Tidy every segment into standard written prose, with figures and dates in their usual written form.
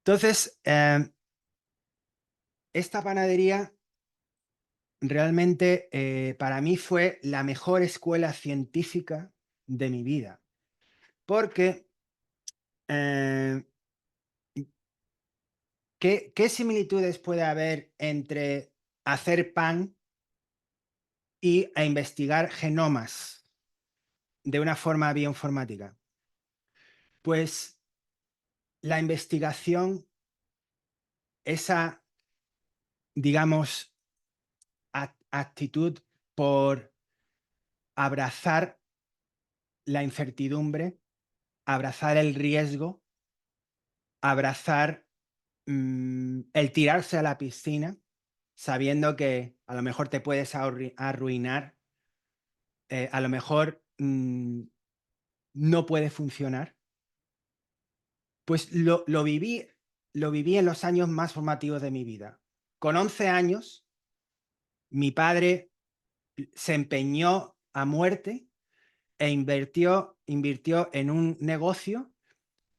Entonces, esta panadería realmente para mí fue la mejor escuela científica de mi vida, porque eh, ¿qué similitudes puede haber entre hacer pan e investigar genomas de una forma bioinformática? Pues la investigación, esa, digamos, actitud por abrazar la incertidumbre, abrazar el riesgo, abrazar el tirarse a la piscina, sabiendo que a lo mejor te puedes arruinar, a lo mejor no puede funcionar, pues lo viví en los años más formativos de mi vida. Con 11 años, mi padre se empeñó a muerte e invirtió en un negocio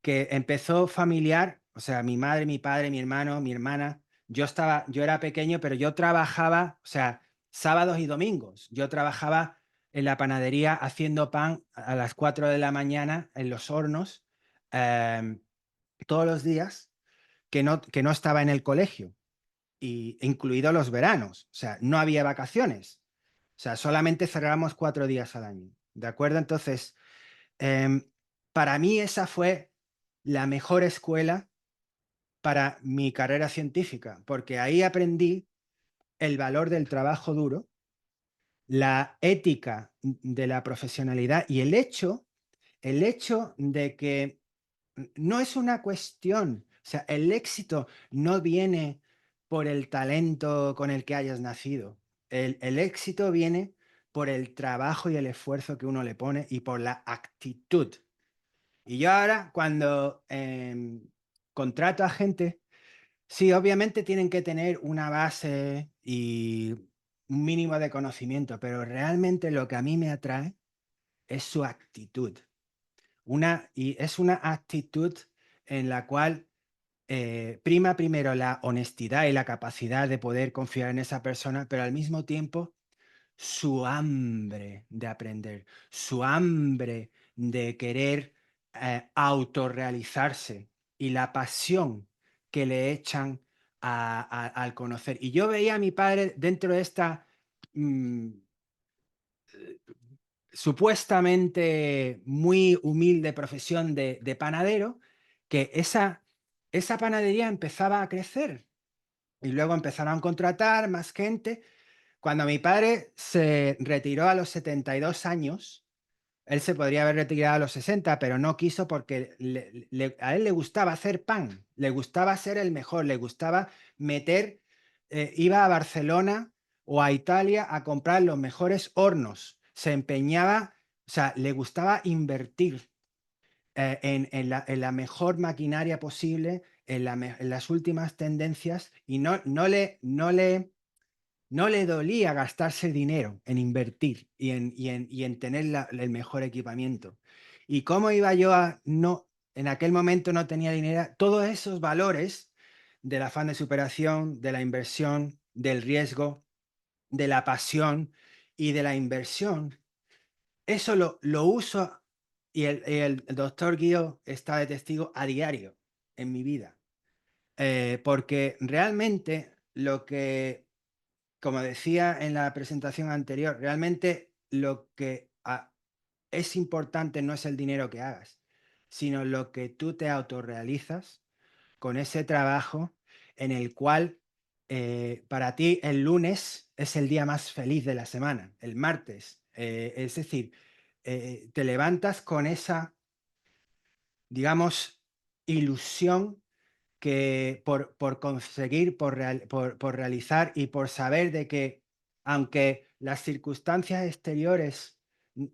que empezó familiar, o sea, mi madre, mi padre, mi hermano, mi hermana. Yo era pequeño, pero yo trabajaba, o sea, sábados y domingos. Yo trabajaba en la panadería haciendo pan a las 4 de la mañana en los hornos, em, todos los días que no estaba en el colegio, incluidos los veranos. O sea, no había vacaciones. O sea, solamente cerrábamos 4 días al año. ¿De acuerdo? Entonces, em, para mí esa fue la mejor escuela para mi carrera científica, porque ahí aprendí el valor del trabajo duro, la ética de la profesionalidad y el hecho de que no es una cuestión, o sea, el éxito no viene por el talento con el que hayas nacido. El éxito viene por el trabajo y el esfuerzo que uno le pone y por la actitud. Y yo ahora, cuando contrato a gente, sí, obviamente tienen que tener una base y un mínimo de conocimiento, pero realmente lo que a mí me atrae es su actitud. Y es una actitud en la cual prima primero la honestidad y la capacidad de poder confiar en esa persona, pero al mismo tiempo su hambre de aprender, su hambre de querer autorrealizarse y la pasión que le echan al conocer. Y yo veía a mi padre dentro de esta mm, supuestamente muy humilde profesión de panadero, que esa panadería empezaba a crecer y luego empezaron a contratar más gente. Cuando mi padre se retiró a los 72 años, él se podría haber retirado a los 60, pero no quiso porque a él le gustaba hacer pan, le gustaba ser el mejor, le gustaba meter, iba a Barcelona o a Italia a comprar los mejores hornos, se empeñaba, o sea, le gustaba invertir en la mejor maquinaria posible, en las últimas tendencias y no le dolía gastarse dinero en invertir y en tener el mejor equipamiento. ¿Y cómo iba yo a no, en aquel momento no tenía dinero? Todos esos valores del afán de superación, de la inversión, del riesgo, de la pasión y de la inversión, eso lo uso y el doctor Guío está de testigo a diario en mi vida. Porque realmente como decía en la presentación anterior, realmente lo que es importante no es el dinero que hagas, sino lo que tú te autorrealizas con ese trabajo en el cual para ti el lunes es el día más feliz de la semana, el martes. Es decir, te levantas con esa, digamos, ilusión que por conseguir, por realizar y por saber de que aunque las circunstancias exteriores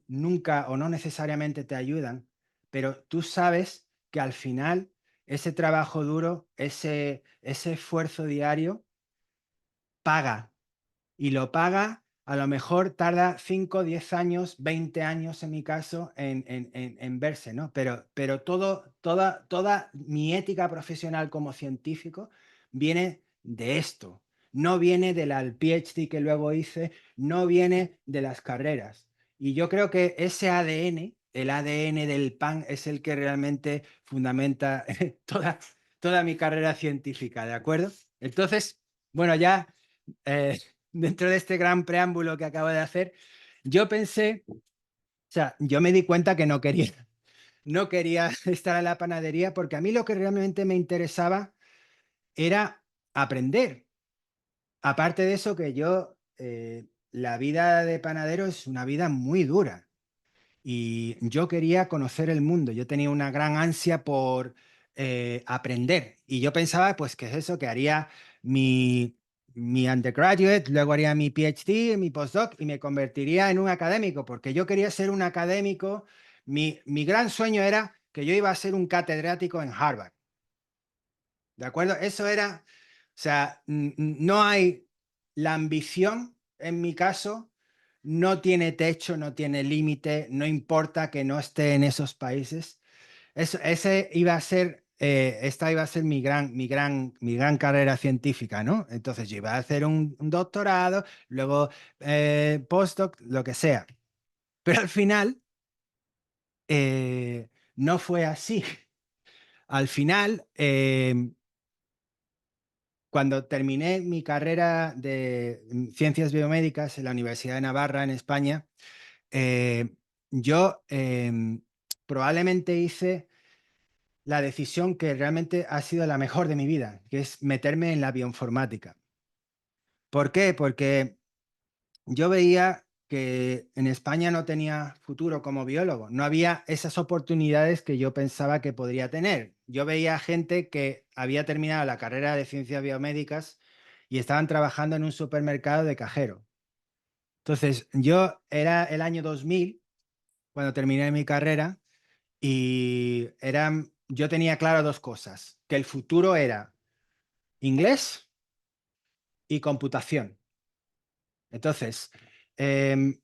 nunca o no necesariamente te ayudan, pero tú sabes que al final ese trabajo duro, ese esfuerzo diario paga y lo paga a lo mejor tarda 5, 10 años, 20 años en mi caso en verse, ¿no? Pero toda mi ética profesional como científico viene de esto, no viene del PhD que luego hice, no viene de las carreras. Y yo creo que ese ADN, el ADN del pan, es el que realmente fundamenta toda mi carrera científica, ¿de acuerdo? Entonces, bueno, ya dentro de este gran preámbulo que acabo de hacer, yo pensé, o sea, yo me di cuenta que no quería estar en la panadería porque a mí lo que realmente me interesaba era aprender. Aparte de eso, que yo, la vida de panadero es una vida muy dura. Y yo quería conocer el mundo, yo tenía una gran ansia por aprender y yo pensaba pues que es eso, que haría mi undergraduate, luego haría mi PhD, mi postdoc y me convertiría en un académico, porque yo quería ser un académico, mi gran sueño era que yo iba a ser un catedrático en Harvard, ¿de acuerdo? Eso era, o sea, no hay la ambición, en mi caso, no tiene techo, no tiene límite, no importa que no esté en esos países. Ese iba a ser, esta iba a ser mi gran carrera científica, ¿no? Entonces yo iba a hacer un doctorado, luego postdoc, lo que sea. Pero al final no fue así. Al final, cuando terminé mi carrera de ciencias biomédicas en la Universidad de Navarra, en España, eh, yo probablemente hice la decisión que realmente ha sido la mejor de mi vida, que es meterme en la bioinformática. ¿Por qué? Porque yo veía que en España no tenía futuro como biólogo, no había esas oportunidades que yo pensaba que podría tener. Yo veía gente que había terminado la carrera de ciencias biomédicas y estaban trabajando en un supermercado de cajero. Entonces, yo era el año 2000 cuando terminé mi carrera y yo tenía claro dos cosas, que el futuro era inglés y computación. Entonces, em,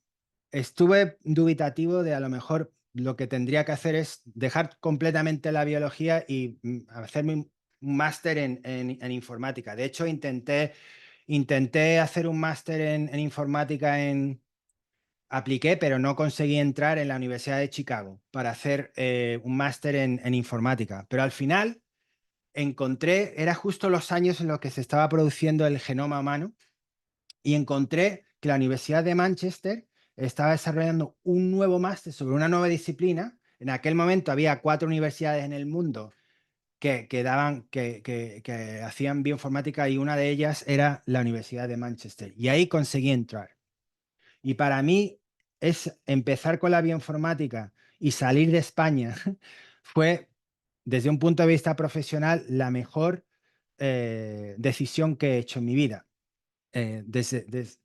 estuve dubitativo de a lo mejor lo que tendría que hacer es dejar completamente la biología y hacerme un máster en informática. De hecho, intenté hacer un máster en informática apliqué, pero no conseguí entrar en la Universidad de Chicago para hacer un máster en informática. Pero al final era justo los años en los que se estaba produciendo el genoma humano y encontré que la Universidad de Manchester estaba desarrollando un nuevo máster sobre una nueva disciplina. En aquel momento había 4 universidades en el mundo que hacían bioinformática y una de ellas era la Universidad de Manchester. Y ahí conseguí entrar. Y para mí es empezar con la bioinformática y salir de España fue, desde un punto de vista profesional, la mejor decisión que he hecho en mi vida.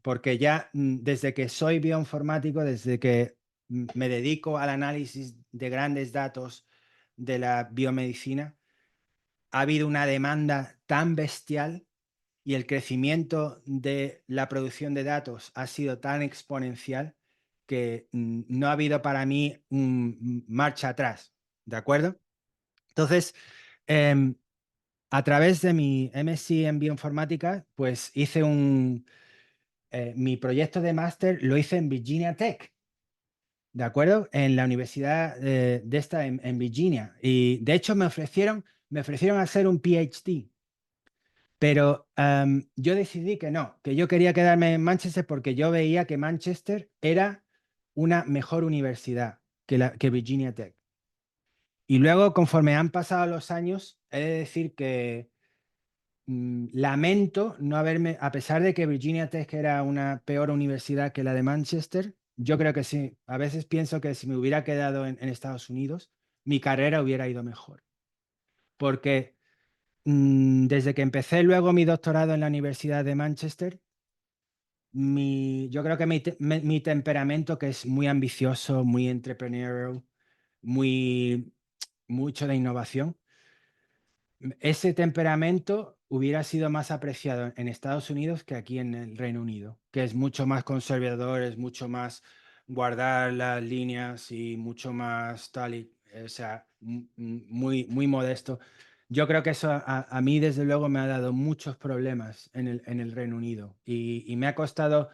Porque ya desde que soy bioinformático, desde que me dedico al análisis de grandes datos de la biomedicina, ha habido una demanda tan bestial y el crecimiento de la producción de datos ha sido tan exponencial que no ha habido para mí marcha atrás, ¿de acuerdo? Entonces, em, a través de mi MSc en bioinformática, pues mi proyecto de máster lo hice en Virginia Tech, ¿de acuerdo? En la universidad de esta en Virginia. Y de hecho me ofrecieron hacer un PhD, pero yo decidí que no, que yo quería quedarme en Manchester porque yo veía que Manchester era una mejor universidad que Virginia Tech. Y luego, conforme han pasado los años, he de decir que lamento no haberme, a pesar de que Virginia Tech era una peor universidad que la de Manchester, yo creo que sí, a veces pienso que si me hubiera quedado en Estados Unidos, mi carrera hubiera ido mejor. Porque desde que empecé luego mi doctorado en la Universidad de Manchester, yo creo que mi temperamento, que es muy ambicioso, muy entrepreneurial, mucho de innovación, ese temperamento hubiera sido más apreciado en Estados Unidos que aquí en el Reino Unido, que es mucho más conservador, es mucho más guardar las líneas y mucho más tal y, o sea, muy, muy modesto. Yo creo que eso a mí, desde luego, me ha dado muchos problemas en el Reino Unido y me ha costado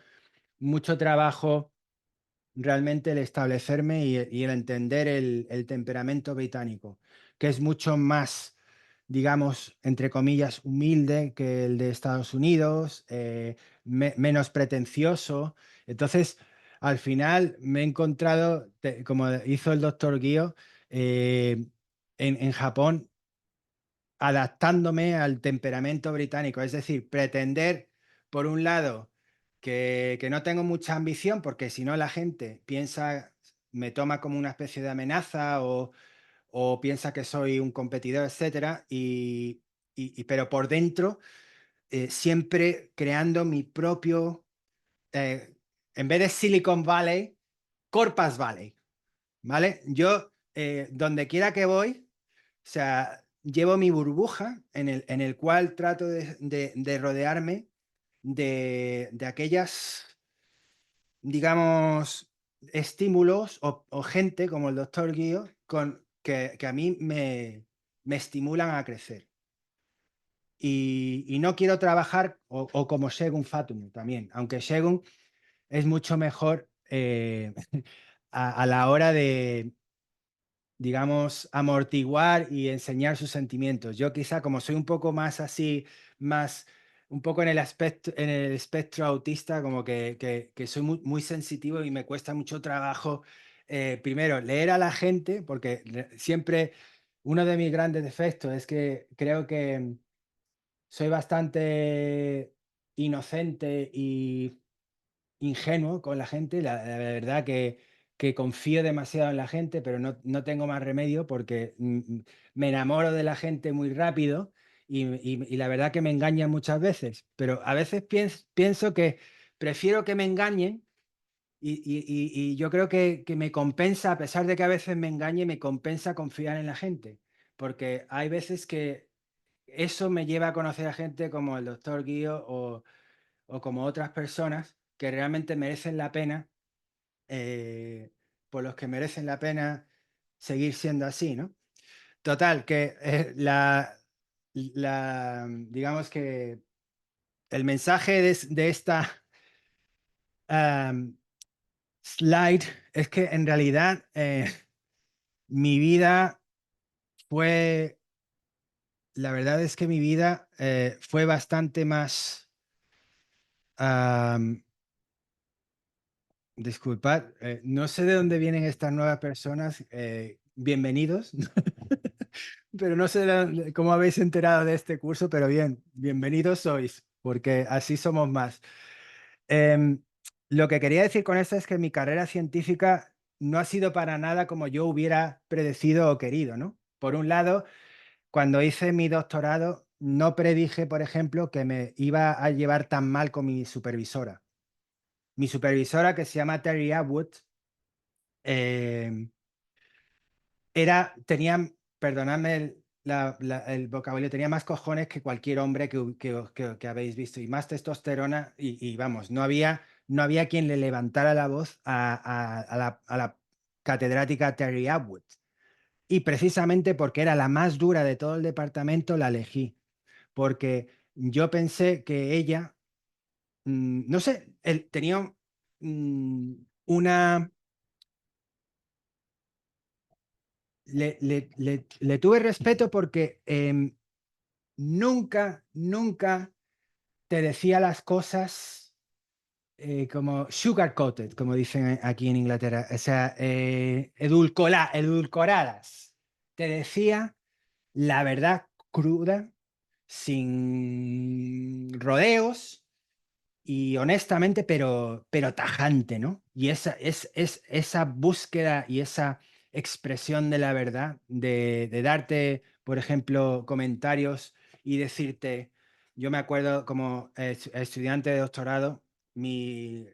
mucho trabajo realmente el establecerme y el entender el temperamento británico, que es mucho más, digamos, entre comillas, humilde que el de Estados Unidos, menos pretencioso. Entonces, al final me he encontrado, como hizo el doctor Guío, en Japón, adaptándome al temperamento británico. Es decir, pretender, por un lado, que no tengo mucha ambición, porque si no la gente piensa, me toma como una especie de amenaza o piensa que soy un competidor, etcétera, pero por dentro, siempre creando mi propio, eh, en vez de Silicon Valley, Corpus Valley, ¿vale? Yo, donde quiera que voy, o sea, llevo mi burbuja en el cual trato de rodearme de aquellas, digamos, estímulos o gente como el doctor Guío que a mí me estimulan a crecer. Y no quiero trabajar o como Shegun Fatum también, aunque Shegun es mucho mejor a la hora de, digamos, amortiguar y enseñar sus sentimientos. Yo quizá como soy un poco más así, más un poco en el espectro autista, como que soy muy, muy sensitivo y me cuesta mucho trabajo, primero, leer a la gente, porque siempre uno de mis grandes defectos es que creo que soy bastante inocente y ingenuo con la gente, la verdad que confío demasiado en la gente, pero no tengo más remedio porque me enamoro de la gente muy rápido y la verdad que me engañan muchas veces, pero a veces pienso que prefiero que me engañen y yo creo que me compensa, a pesar de que a veces me engañe, me compensa confiar en la gente, porque hay veces que eso me lleva a conocer a gente como el doctor Guío o como otras personas que realmente merecen la pena, por los que merecen la pena seguir siendo así, ¿no? Total, que digamos que el mensaje de esta am, slide es que en realidad mi vida fue, la verdad es que mi vida fue bastante más, am, disculpad, no sé de dónde vienen estas nuevas personas. Bienvenidos. Pero no sé cómo habéis enterado de este curso, pero bien, bienvenidos sois, porque así somos más. Em, lo que quería decir con esto es que mi carrera científica no ha sido para nada como yo hubiera predecido o querido, ¿no? Por un lado, cuando hice mi doctorado, no predije, por ejemplo, que me iba a llevar tan mal con mi supervisora. Mi supervisora, que se llama Terry Atwood, em, tenía, perdonadme el vocabulario, tenía más cojones que cualquier hombre que habéis visto y más testosterona y vamos, no había quien le levantara la voz a la catedrática Terry Atwood. Y precisamente porque era la más dura de todo el departamento, la elegí, porque yo pensé que ella, no sé, tenía mm, una le tuve respeto porque nunca, nunca te decía las cosas como sugar coated, como dicen aquí en Inglaterra, o sea, edulcoradas. Te decía la verdad cruda, sin rodeos y honestamente, pero tajante, ¿no? Y esa búsqueda y esa expresión de la verdad, de darte, por ejemplo, comentarios y decirte, yo me acuerdo como estudiante de doctorado, le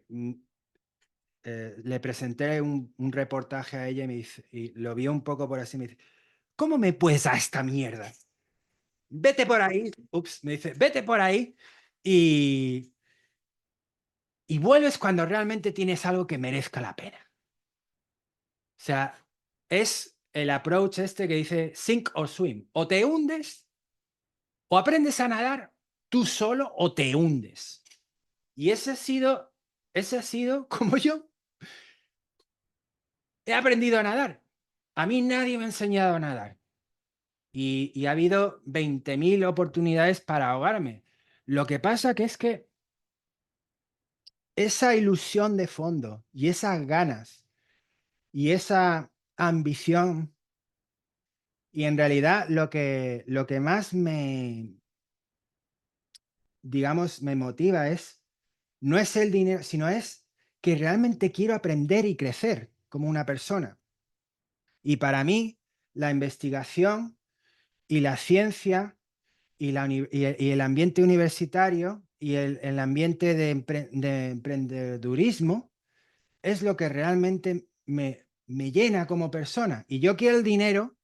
presenté un reportaje a ella y lo vio un poco por así, me dice, ¿cómo me puedes a esta mierda? vete por ahí, ups, me dice, vete por ahí y, y vuelves cuando realmente tienes algo que merezca la pena. O sea, es el approach este que dice sink or swim. O te hundes, o aprendes a nadar tú solo, o te hundes. Y ese ha sido como yo he aprendido a nadar. A mí nadie me ha enseñado a nadar. Y ha habido 20.000 oportunidades para ahogarme. Lo que pasa que es que esa ilusión de fondo y esas ganas y esa ambición, y en realidad lo que más digamos, me motiva no es el dinero, sino es que realmente quiero aprender y crecer como una persona. Y para mí, la investigación y la ciencia y el ambiente universitario y el ambiente de emprendedurismo es lo que realmente me llena como persona. Y yo quiero el dinero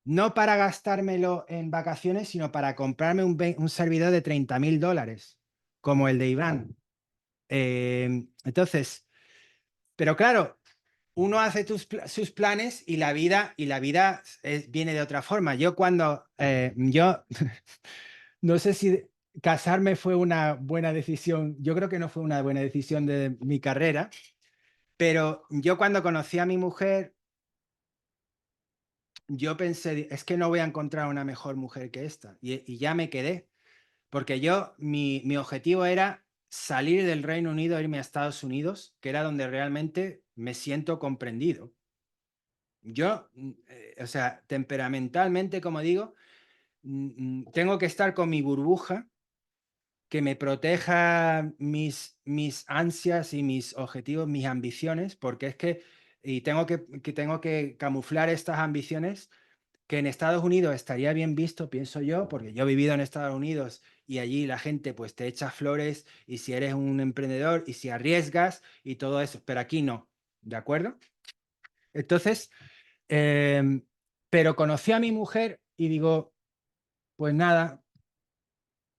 no para gastármelo en vacaciones, sino para comprarme un servidor de $30.000, como el de Iván. Entonces, pero claro, uno hace sus planes y la vida viene de otra forma. Yo no sé si casarme fue una buena decisión. Yo creo que no fue una buena decisión de mi carrera, pero yo cuando conocí a mi mujer, yo pensé, es que no voy a encontrar una mejor mujer que esta. Y ya me quedé, porque mi objetivo era salir del Reino Unido, irme a Estados Unidos, que era donde realmente me siento comprendido. Yo, o sea, temperamentalmente, como digo, tengo que estar con mi burbuja, que me proteja mis ansias y mis objetivos, mis ambiciones, porque es que, y tengo que camuflar estas ambiciones, que en Estados Unidos estaría bien visto, pienso yo, porque yo he vivido en Estados Unidos y allí la gente pues te echa flores y si eres un emprendedor y si arriesgas y todo eso, pero aquí no, ¿de acuerdo? Entonces, em, pero conocí a mi mujer y digo, pues nada,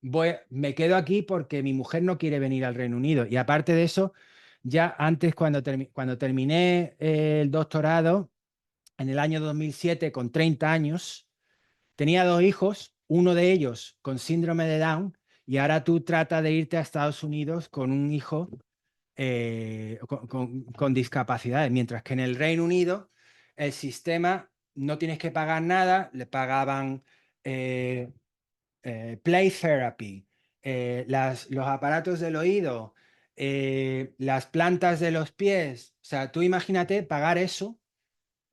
me quedo aquí porque mi mujer no quiere venir al Reino Unido. Y aparte de eso, ya antes, cuando terminé el doctorado, en el año 2007, con 30 años, tenía 2 hijos, uno de ellos con síndrome de Down, y ahora tú tratas de irte a Estados Unidos con un hijo con discapacidades, mientras que en el Reino Unido el sistema no tienes que pagar nada, le pagaban eh, play therapy, los aparatos del oído, las plantas de los pies. O sea, tú imagínate pagar eso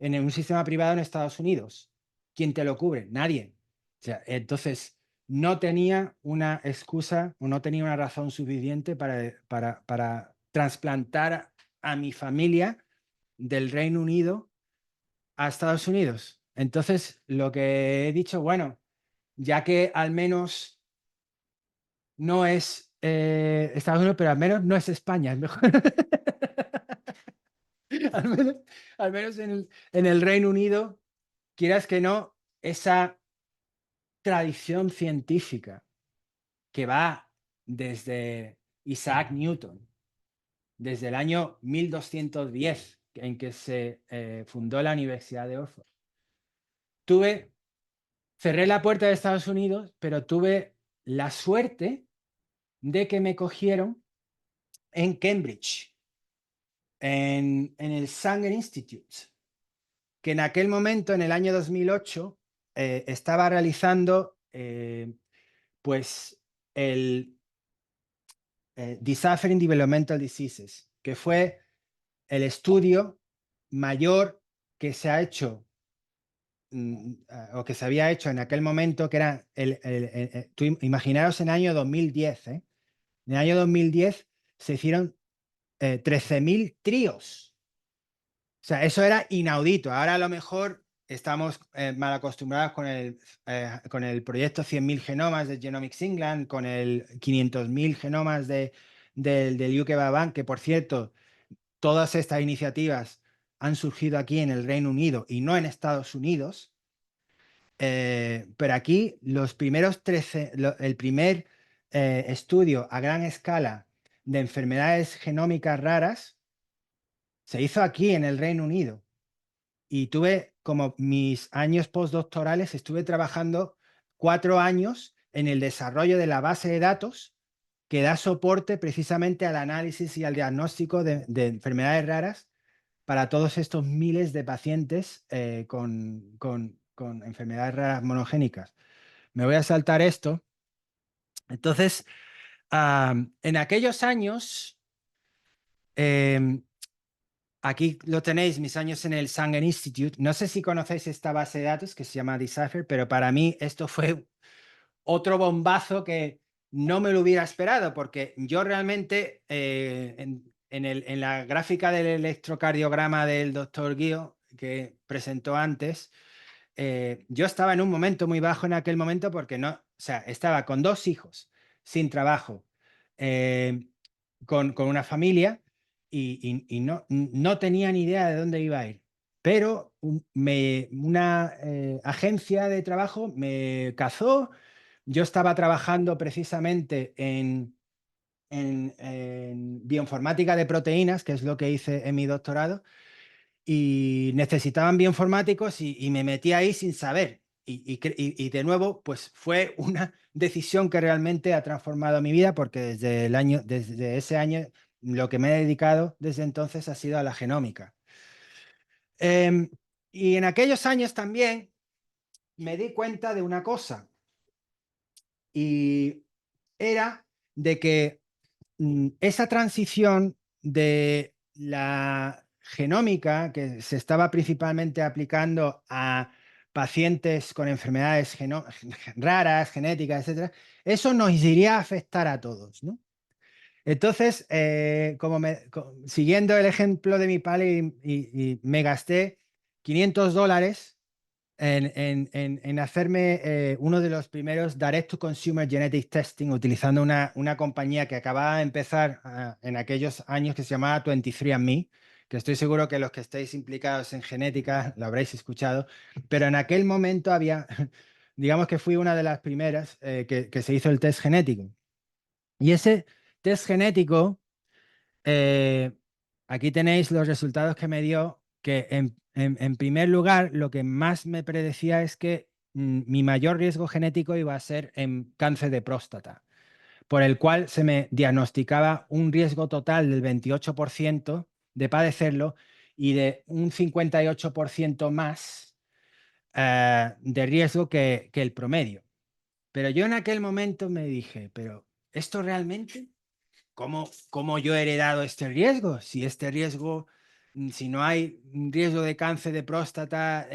en un sistema privado en Estados Unidos. ¿Quién te lo cubre? Nadie. O sea, entonces, no tenía una excusa o no tenía una razón suficiente para trasplantar a mi familia del Reino Unido a Estados Unidos. Entonces, lo que he dicho, bueno, ya que al menos no es Estados Unidos, pero al menos no es España, es mejor. al menos, al menos en el Reino Unido, quieras que no, esa tradición científica que va desde Isaac Newton, desde el año 1210, en que se fundó la Universidad de Oxford. Cerré la puerta de Estados Unidos, pero tuve la suerte de que me cogieron en Cambridge, en el Sanger Institute, que en aquel momento, en el año 2008, estaba realizando pues el Deciphering Developmental Diseases, que fue el estudio mayor que se ha hecho o que se había hecho en aquel momento, que era imaginaros en el año 2010, ¿eh? En el año 2010 se hicieron 13.000 tríos. O sea, eso era inaudito. Ahora a lo mejor estamos mal acostumbrados con el proyecto 100.000 genomas de Genomics England, con el 500.000 genomas del UK Biobank, que por cierto, todas estas iniciativas han surgido aquí en el Reino Unido y no en Estados Unidos. Pero aquí los primeros 13, el primer estudio a gran escala de enfermedades genómicas raras se hizo aquí en el Reino Unido. Y tuve como mis años postdoctorales, estuve trabajando 4 años en el desarrollo de la base de datos que da soporte precisamente al análisis y al diagnóstico de enfermedades raras para todos estos miles de pacientes con enfermedades raras monogénicas. Me voy a saltar esto. Entonces, en aquellos años, em, aquí lo tenéis, mis años en el Sanger Institute. No sé si conocéis esta base de datos que se llama Decipher, pero para mí esto fue otro bombazo que no me lo hubiera esperado, porque yo realmente en la gráfica del electrocardiograma del doctor Guío que presentó antes, yo estaba en un momento muy bajo en aquel momento porque no, o sea, estaba con 2 hijos, sin trabajo, eh, con una familia y no tenía ni idea de dónde iba a ir. Pero una agencia de trabajo me cazó. Yo estaba trabajando precisamente en bioinformática de proteínas, que es lo que hice en mi doctorado, y necesitaban bioinformáticos y me metí ahí sin saber. Y de nuevo, pues fue una decisión que realmente ha transformado mi vida porque desde ese año, lo que me he dedicado desde entonces ha sido a la genómica. Em, y en aquellos años también me di cuenta de una cosa, y era de que esa transición de la genómica que se estaba principalmente aplicando a pacientes con enfermedades raras, genéticas, etcétera, eso nos iría a afectar a todos, ¿no? Entonces, siguiendo el ejemplo de mi padre, y me gasté $500 en hacerme uno de los primeros Direct to Consumer Genetic Testing utilizando una compañía que acababa de empezar en aquellos años que se llamaba 23andMe, que estoy seguro que los que estéis implicados en genética lo habréis escuchado, pero en aquel momento había, digamos que fui una de las primeras que se hizo el test genético. Y ese test genético, eh, aquí tenéis los resultados que me dio, que en primer lugar lo que más me predecía es que mi mayor riesgo genético iba a ser en cáncer de próstata, por el cual se me diagnosticaba un riesgo total del 28% de padecerlo y de un 58% más de riesgo que el promedio. Pero yo en aquel momento me dije, pero ¿esto realmente? ¿Cómo yo he heredado este riesgo? Si este riesgo, si no hay un riesgo de cáncer de próstata,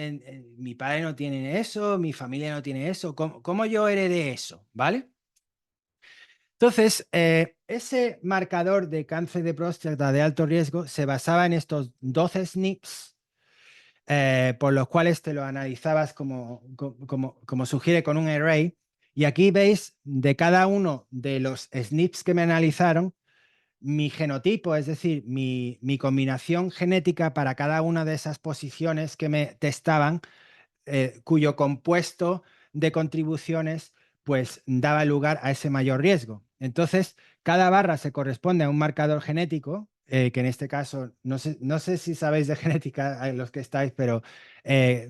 mi padre no tiene eso, mi familia no tiene eso, ¿cómo yo heredé eso? ¿Vale? Entonces, ese marcador de cáncer de próstata de alto riesgo se basaba en estos 12 SNPs, por los cuales te lo analizabas como sugiere con un array. Y aquí veis de cada uno de los SNPs que me analizaron, mi genotipo, es decir, mi combinación genética para cada una de esas posiciones que me testaban, cuyo compuesto de contribuciones pues daba lugar a ese mayor riesgo. Entonces, cada barra se corresponde a un marcador genético, que en este caso, no sé si sabéis de genética los que estáis, pero eh,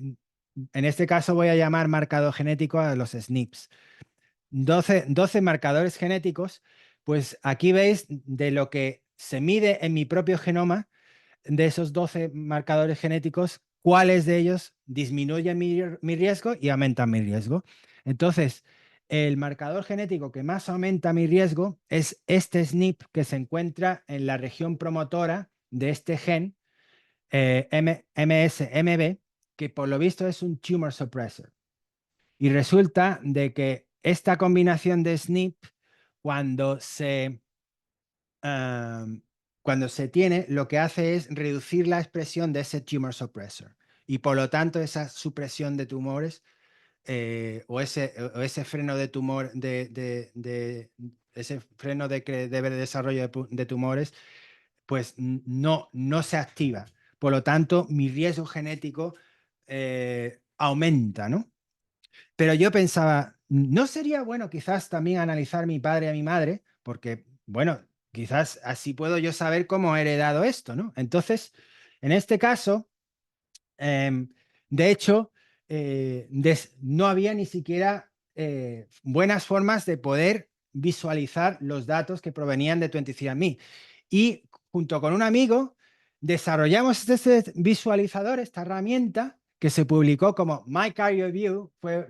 en este caso voy a llamar marcador genético a los SNPs. 12 marcadores genéticos, pues aquí veis de lo que se mide en mi propio genoma, de esos 12 marcadores genéticos, cuáles de ellos disminuyen mi riesgo y aumentan mi riesgo. Entonces, el marcador genético que más aumenta mi riesgo es este SNP que se encuentra en la región promotora de este gen, MSMB, que por lo visto es un tumor suppressor. Y resulta de que esta combinación de SNP, cuando se, um, cuando se tiene, lo que hace es reducir la expresión de ese tumor suppressor. Y por lo tanto, esa supresión de tumores o ese freno de tumor, ese freno de desarrollo de tumores, pues no se activa. Por lo tanto, mi riesgo genético aumenta, ¿no? Pero yo pensaba, ¿no sería bueno quizás también analizar mi padre a mi madre? Porque, bueno, quizás así puedo yo saber cómo he heredado esto, ¿no? Entonces, en este caso, de hecho, no había ni siquiera buenas formas de poder visualizar los datos que provenían de 23andMe. Y junto con un amigo desarrollamos este visualizador, esta herramienta que se publicó como My Career View, fue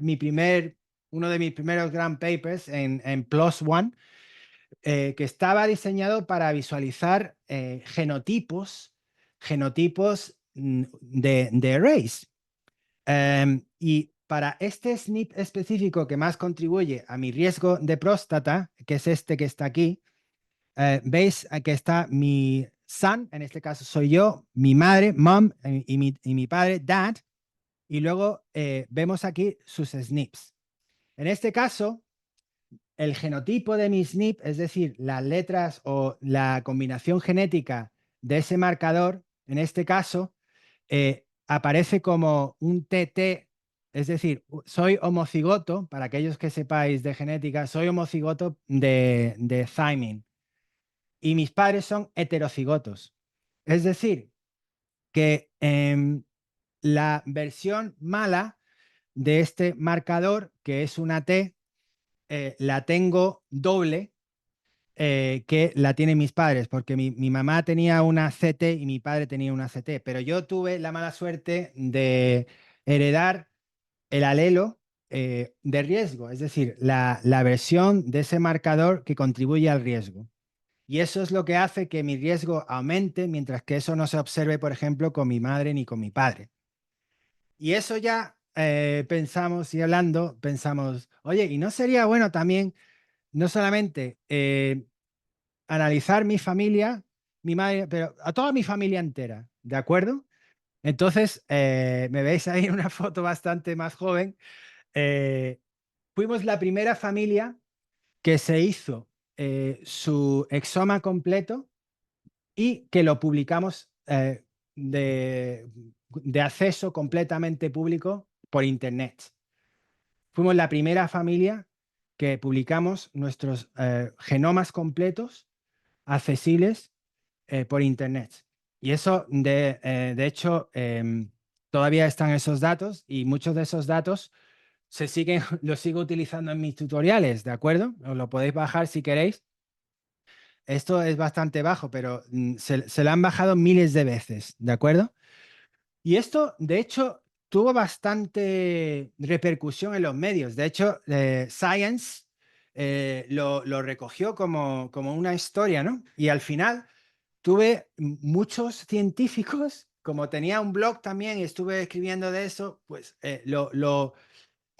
uno de mis primeros grand papers en PLOS ONE, que estaba diseñado para visualizar genotipos de arrays. Y para este SNP específico que más contribuye a mi riesgo de próstata, que es este que está aquí, veis que está mi son, en este caso soy yo, mi madre, mom, y mi padre, dad, y luego vemos aquí sus SNPs. En este caso, el genotipo de mi SNP, es decir, las letras o la combinación genética de ese marcador, en este caso, aparece como un TT, es decir, soy homocigoto, para aquellos que sepáis de genética, soy homocigoto de thymine y mis padres son heterocigotos. Es decir, que la versión mala de este marcador, que es una T, la tengo doble que la tienen mis padres, porque mi mamá tenía una CT y mi padre tenía una CT, pero yo tuve la mala suerte de heredar el alelo de riesgo, es decir, la versión de ese marcador que contribuye al riesgo. Y eso es lo que hace que mi riesgo aumente, mientras que eso no se observe, por ejemplo, con mi madre ni con mi padre. Y eso ya pensamos y hablando, pensamos, oye, ¿y no sería bueno también, no solamente analizar mi familia, mi madre, pero a toda mi familia entera, ¿de acuerdo? Entonces, me veis ahí en una foto bastante más joven. eh, Fuimos la primera familia que se hizo su exoma completo y que lo publicamos de acceso completamente público por Internet. Fuimos la primera familia que publicamos nuestros genomas completos accesibles por Internet. Y eso, de hecho, todavía están esos datos y muchos de esos datos los sigo utilizando en mis tutoriales, ¿de acuerdo? Os lo podéis bajar si queréis. Esto es bastante bajo, pero se lo han bajado miles de veces, ¿de acuerdo? Y esto, de hecho, tuvo bastante repercusión en los medios. De hecho, Science lo recogió como una historia, ¿no? Y al final tuve muchos científicos, como tenía un blog también y estuve escribiendo de eso, pues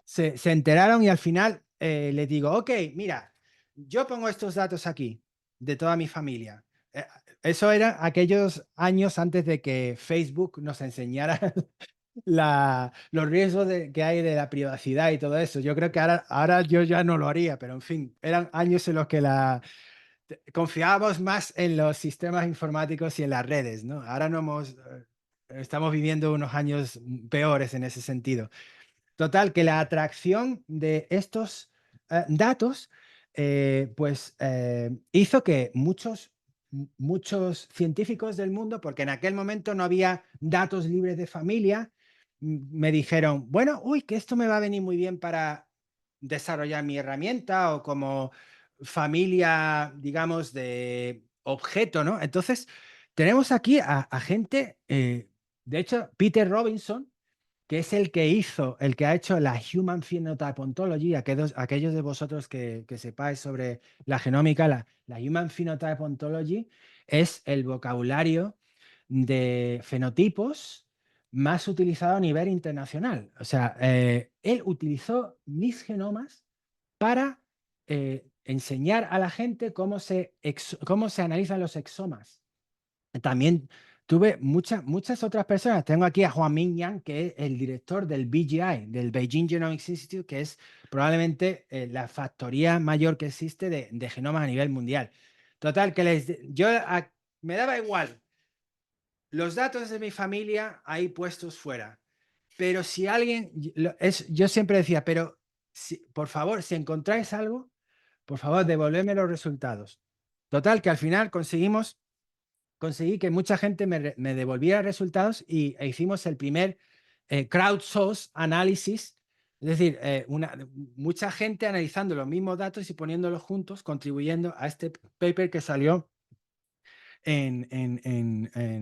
se enteraron y al final les digo, ok, mira, yo pongo estos datos aquí de toda mi familia. Eh, Eso era aquellos años antes de que Facebook nos enseñara los riesgos que hay de la privacidad y todo eso. Yo creo que ahora yo ya no lo haría, pero en fin, eran años en los que confiábamos más en los sistemas informáticos y en las redes, ¿no? Ahora no estamos viviendo unos años peores en ese sentido. Total, que la atracción de estos datos, pues hizo que muchos científicos del mundo, porque en aquel momento no había datos libres de familia, me dijeron, bueno, uy, que esto me va a venir muy bien para desarrollar mi herramienta o como familia, digamos, de objeto, ¿no? Entonces, tenemos aquí a gente, de hecho, Peter Robinson, que es el que ha hecho la Human Phenotype Ontology, aquellos de vosotros que sepáis sobre la genómica, la Human Phenotype Ontology es el vocabulario de fenotipos más utilizado a nivel internacional. O sea, él utilizó mis genomas para enseñar a la gente cómo se analizan los exomas. También tuve muchas otras personas. Tengo aquí a Juan Ming Yang, que es el director del BGI, del Beijing Genomics Institute, que es probablemente la factoría mayor que existe de genomas a nivel mundial. Total, que me daba igual los datos de mi familia ahí puestos fuera. Pero si alguien, yo siempre decía, pero por favor, si encontráis algo, por favor, devolvedme los resultados. Total, que al final conseguí que mucha gente me devolviera resultados e hicimos el primer crowdsource análisis, es decir, mucha gente analizando los mismos datos y poniéndolos juntos, contribuyendo a este paper que salió en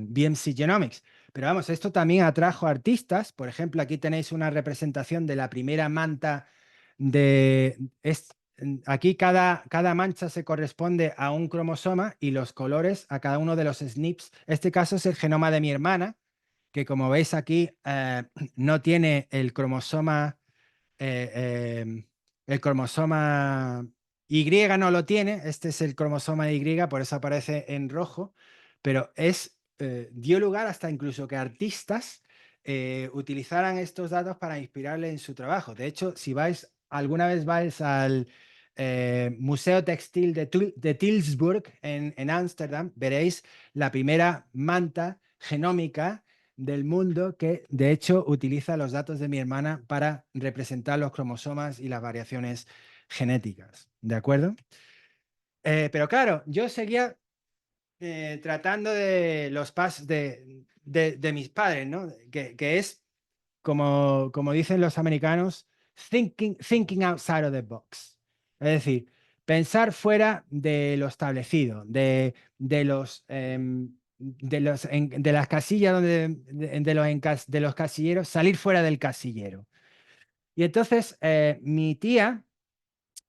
BMC Genomics. Pero vamos, esto también atrajo artistas. Por ejemplo, aquí tenéis una representación de la primera manta de... Aquí cada mancha se corresponde a un cromosoma y los colores a cada uno de los SNPs. Este caso es el genoma de mi hermana, que como veis aquí no tiene eh, el cromosoma Y no lo tiene, este es el cromosoma Y, por eso aparece en rojo, pero dio lugar hasta incluso que artistas utilizaran estos datos para inspirarle en su trabajo. De hecho, si alguna vez vais al Museo Textil de Tilsburg en Ámsterdam, veréis la primera manta genómica del mundo que de hecho utiliza los datos de mi hermana para representar los cromosomas y las variaciones genéticas. ¿De acuerdo? Pero claro, yo seguía tratando de los pasos de mis padres, ¿no? Que es, como dicen los americanos, thinking outside of the box. Es decir, pensar fuera de lo establecido, de las casillas de los casilleros, salir fuera del casillero. Y entonces mi tía,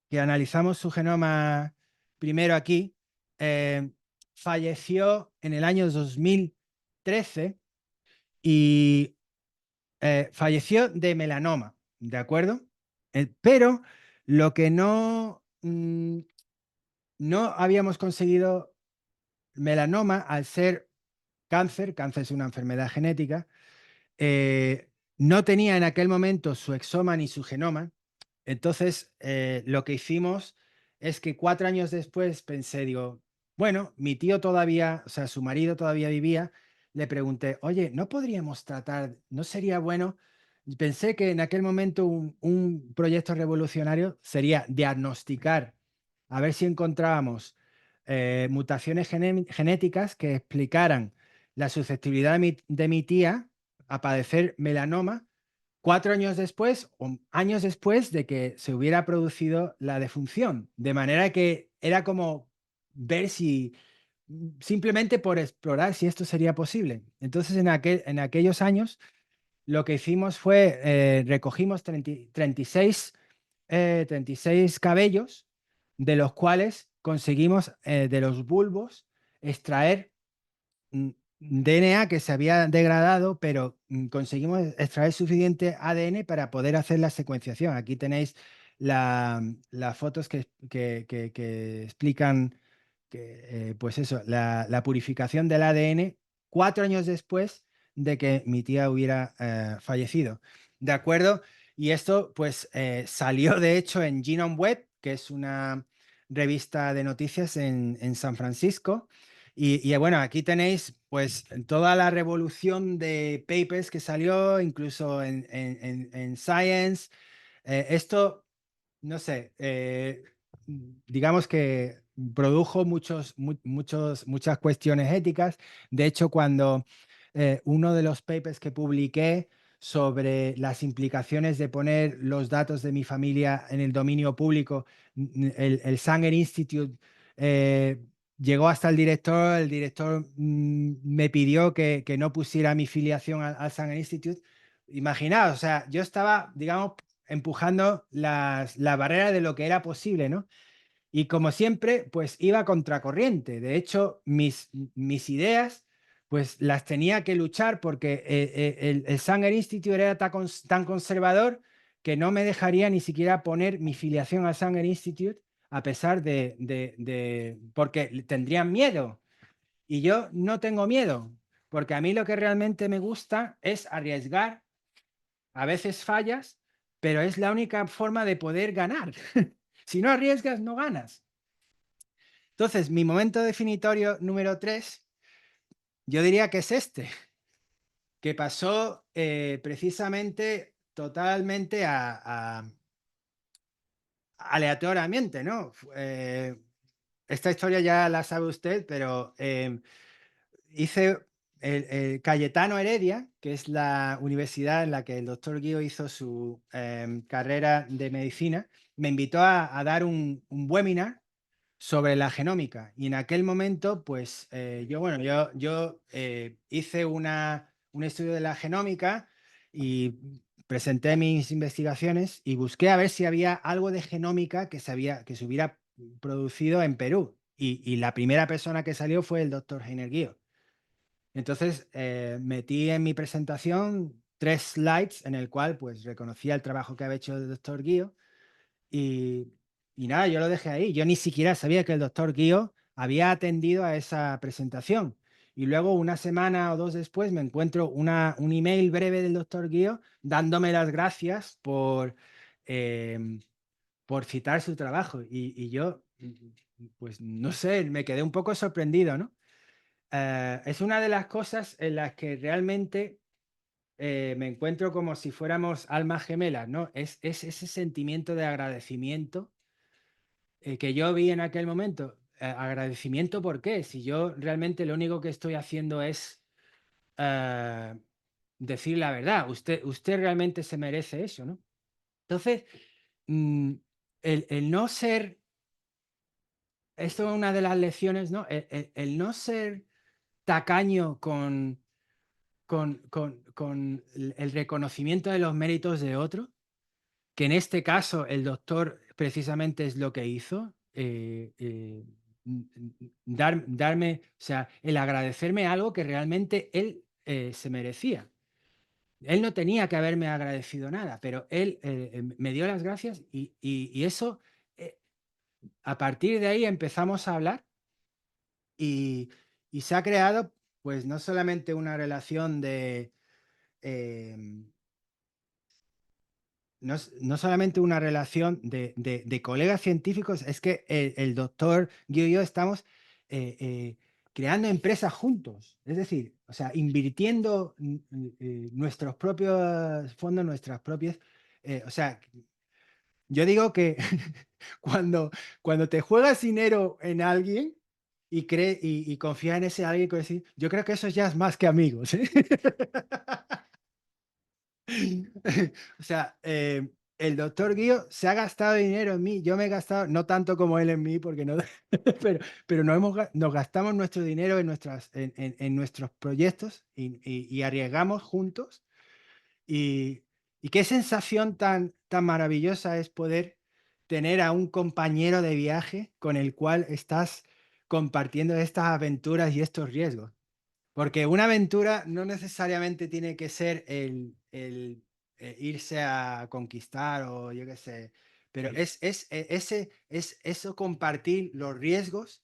que analizamos su genoma primero aquí, eh, falleció en el año 2013 y falleció de melanoma, ¿de acuerdo? Pero lo que no habíamos conseguido melanoma al ser cáncer es una enfermedad genética, no tenía en aquel momento su exoma ni su genoma. Entonces, lo que hicimos es que 4 años después pensé, digo, bueno, mi tío todavía, o sea, su marido todavía vivía, le pregunté, oye, ¿no podríamos tratar, no sería bueno? Y pensé que en aquel momento un proyecto revolucionario sería diagnosticar, a ver si encontrábamos mutaciones genéticas que explicaran la susceptibilidad de mi tía a padecer melanoma 4 años después o años después de que se hubiera producido la defunción. De manera que era como ver si, simplemente por explorar si esto sería posible. Entonces, en aquellos años, lo que hicimos fue, recogimos 36 cabellos, de los cuales conseguimos de los bulbos extraer DNA que se había degradado, pero conseguimos extraer suficiente ADN para poder hacer la secuenciación. Aquí tenéis las fotos que explican pues eso, la purificación del ADN 4 años después de que mi tía hubiera fallecido. ¿De acuerdo? Y esto pues salió de hecho en Genome Web, que es una revista de noticias en San Francisco. Y bueno, aquí tenéis pues toda la revolución de papers que salió, incluso en Science. Esto, no sé, digamos que produjo muchas cuestiones éticas. De hecho, cuando uno de los papers que publiqué sobre las implicaciones de poner los datos de mi familia en el dominio público, el Sanger Institute eh, llegó hasta el director me pidió que no pusiera mi filiación al Sanger Institute. Imaginaos, o sea, yo estaba, digamos, empujando la barrera de lo que era posible, ¿no? Y como siempre, pues iba contracorriente. De hecho, mis ideas, pues las tenía que luchar porque el Sanger Institute era tan conservador que no me dejaría ni siquiera poner mi filiación al Sanger Institute a pesar porque tendrían miedo. Y yo no tengo miedo, porque a mí lo que realmente me gusta es arriesgar. A veces fallas, pero es la única forma de poder ganar. Si no arriesgas, no ganas. Entonces, mi momento definitorio número 3, yo diría que es este, que pasó precisamente totalmente aleatoriamente, ¿no? Esta historia ya la sabe usted, pero hice Cayetano Heredia, que es la universidad en la que el doctor Guío hizo su carrera de medicina, me invitó a dar un webinar sobre la genómica. Y en aquel momento, pues yo hice un estudio de la genómica y presenté mis investigaciones y busqué a ver si había algo de genómica que se hubiera producido en Perú. Y la primera persona que salió fue el doctor Heiner Guío. Entonces, metí en mi presentación 3 slides en el cual pues reconocía el trabajo que había hecho el doctor Guío y, y nada, yo lo dejé ahí. Yo ni siquiera sabía que el doctor Guío había atendido a esa presentación. Y luego, una semana o dos después, me encuentro un email breve del doctor Guío dándome las gracias por citar su trabajo. Y yo, pues no sé, me quedé un poco sorprendido, ¿no? Es una de las cosas en las que realmente me encuentro como si fuéramos almas gemelas, ¿no? Es ese sentimiento de agradecimiento que yo vi en aquel momento. Agradecimiento, ¿por qué? Si yo realmente lo único que estoy haciendo es eh, decir la verdad, usted realmente se merece eso, ¿no? Entonces, mm, el no ser, esto es una de las lecciones, ¿no? El no ser tacaño con el reconocimiento de los méritos de otro, que en este caso el doctor precisamente es lo que hizo, darme, o sea, el agradecerme algo que realmente él se merecía. Él no tenía que haberme agradecido nada, pero él me dio las gracias y eso, eh, a partir de ahí empezamos a hablar y, y se ha creado pues no solamente una relación de... em, no solamente una relación de colegas científicos, es que el doctor Guido y yo estamos creando empresas juntos. Es decir, o sea, invirtiendo nuestros propios fondos, nuestras propias... o sea, yo digo que cuando, cuando te juegas dinero en alguien y confías en ese alguien, yo creo que eso ya es más que amigos. ¿Eh? O sea, el doctor Guío se ha gastado dinero en mí, yo me he gastado, no tanto como él en mí, porque no, pero nos gastamos nuestro dinero en nuestros proyectos y arriesgamos juntos. Y, y qué sensación tan maravillosa es poder tener a un compañero de viaje con el cual estás compartiendo estas aventuras y estos riesgos. Porque una aventura no necesariamente tiene que ser irse a conquistar o yo qué sé, pero es eso compartir los riesgos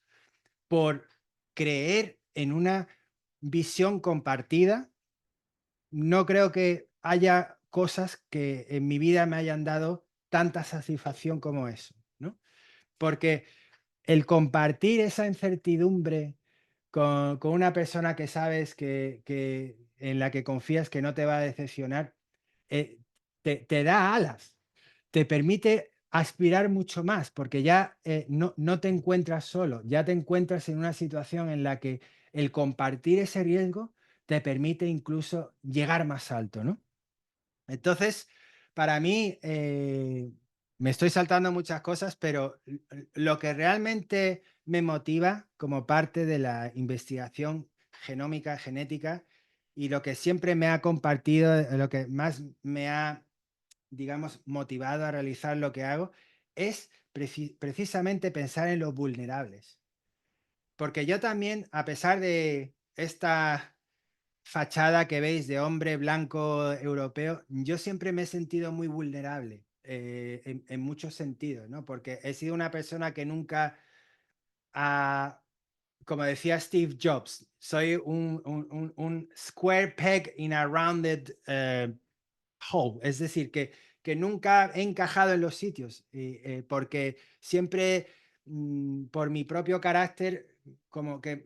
por creer en una visión compartida. No creo que haya cosas que en mi vida me hayan dado tanta satisfacción como eso, ¿no? Porque el compartir esa incertidumbre con una persona que sabes en la que confías que no te va a decepcionar, eh, te da alas, te permite aspirar mucho más, porque ya no te encuentras solo, ya te encuentras en una situación en la que el compartir ese riesgo te permite incluso llegar más alto, ¿no? Entonces, para mí, me estoy saltando muchas cosas, pero lo que realmente me motiva como parte de la investigación genómica, genética, y lo que siempre me ha compartido, lo que más me ha, digamos, motivado a realizar lo que hago, es precisamente pensar en los vulnerables. Porque yo también, a pesar de esta fachada que veis de hombre blanco europeo, yo siempre me he sentido muy vulnerable en muchos sentidos, ¿no? Porque he sido una persona que nunca ha, como decía Steve Jobs, soy un square peg in a rounded hole, es decir, que nunca he encajado en los sitios, porque siempre por mi propio carácter, como que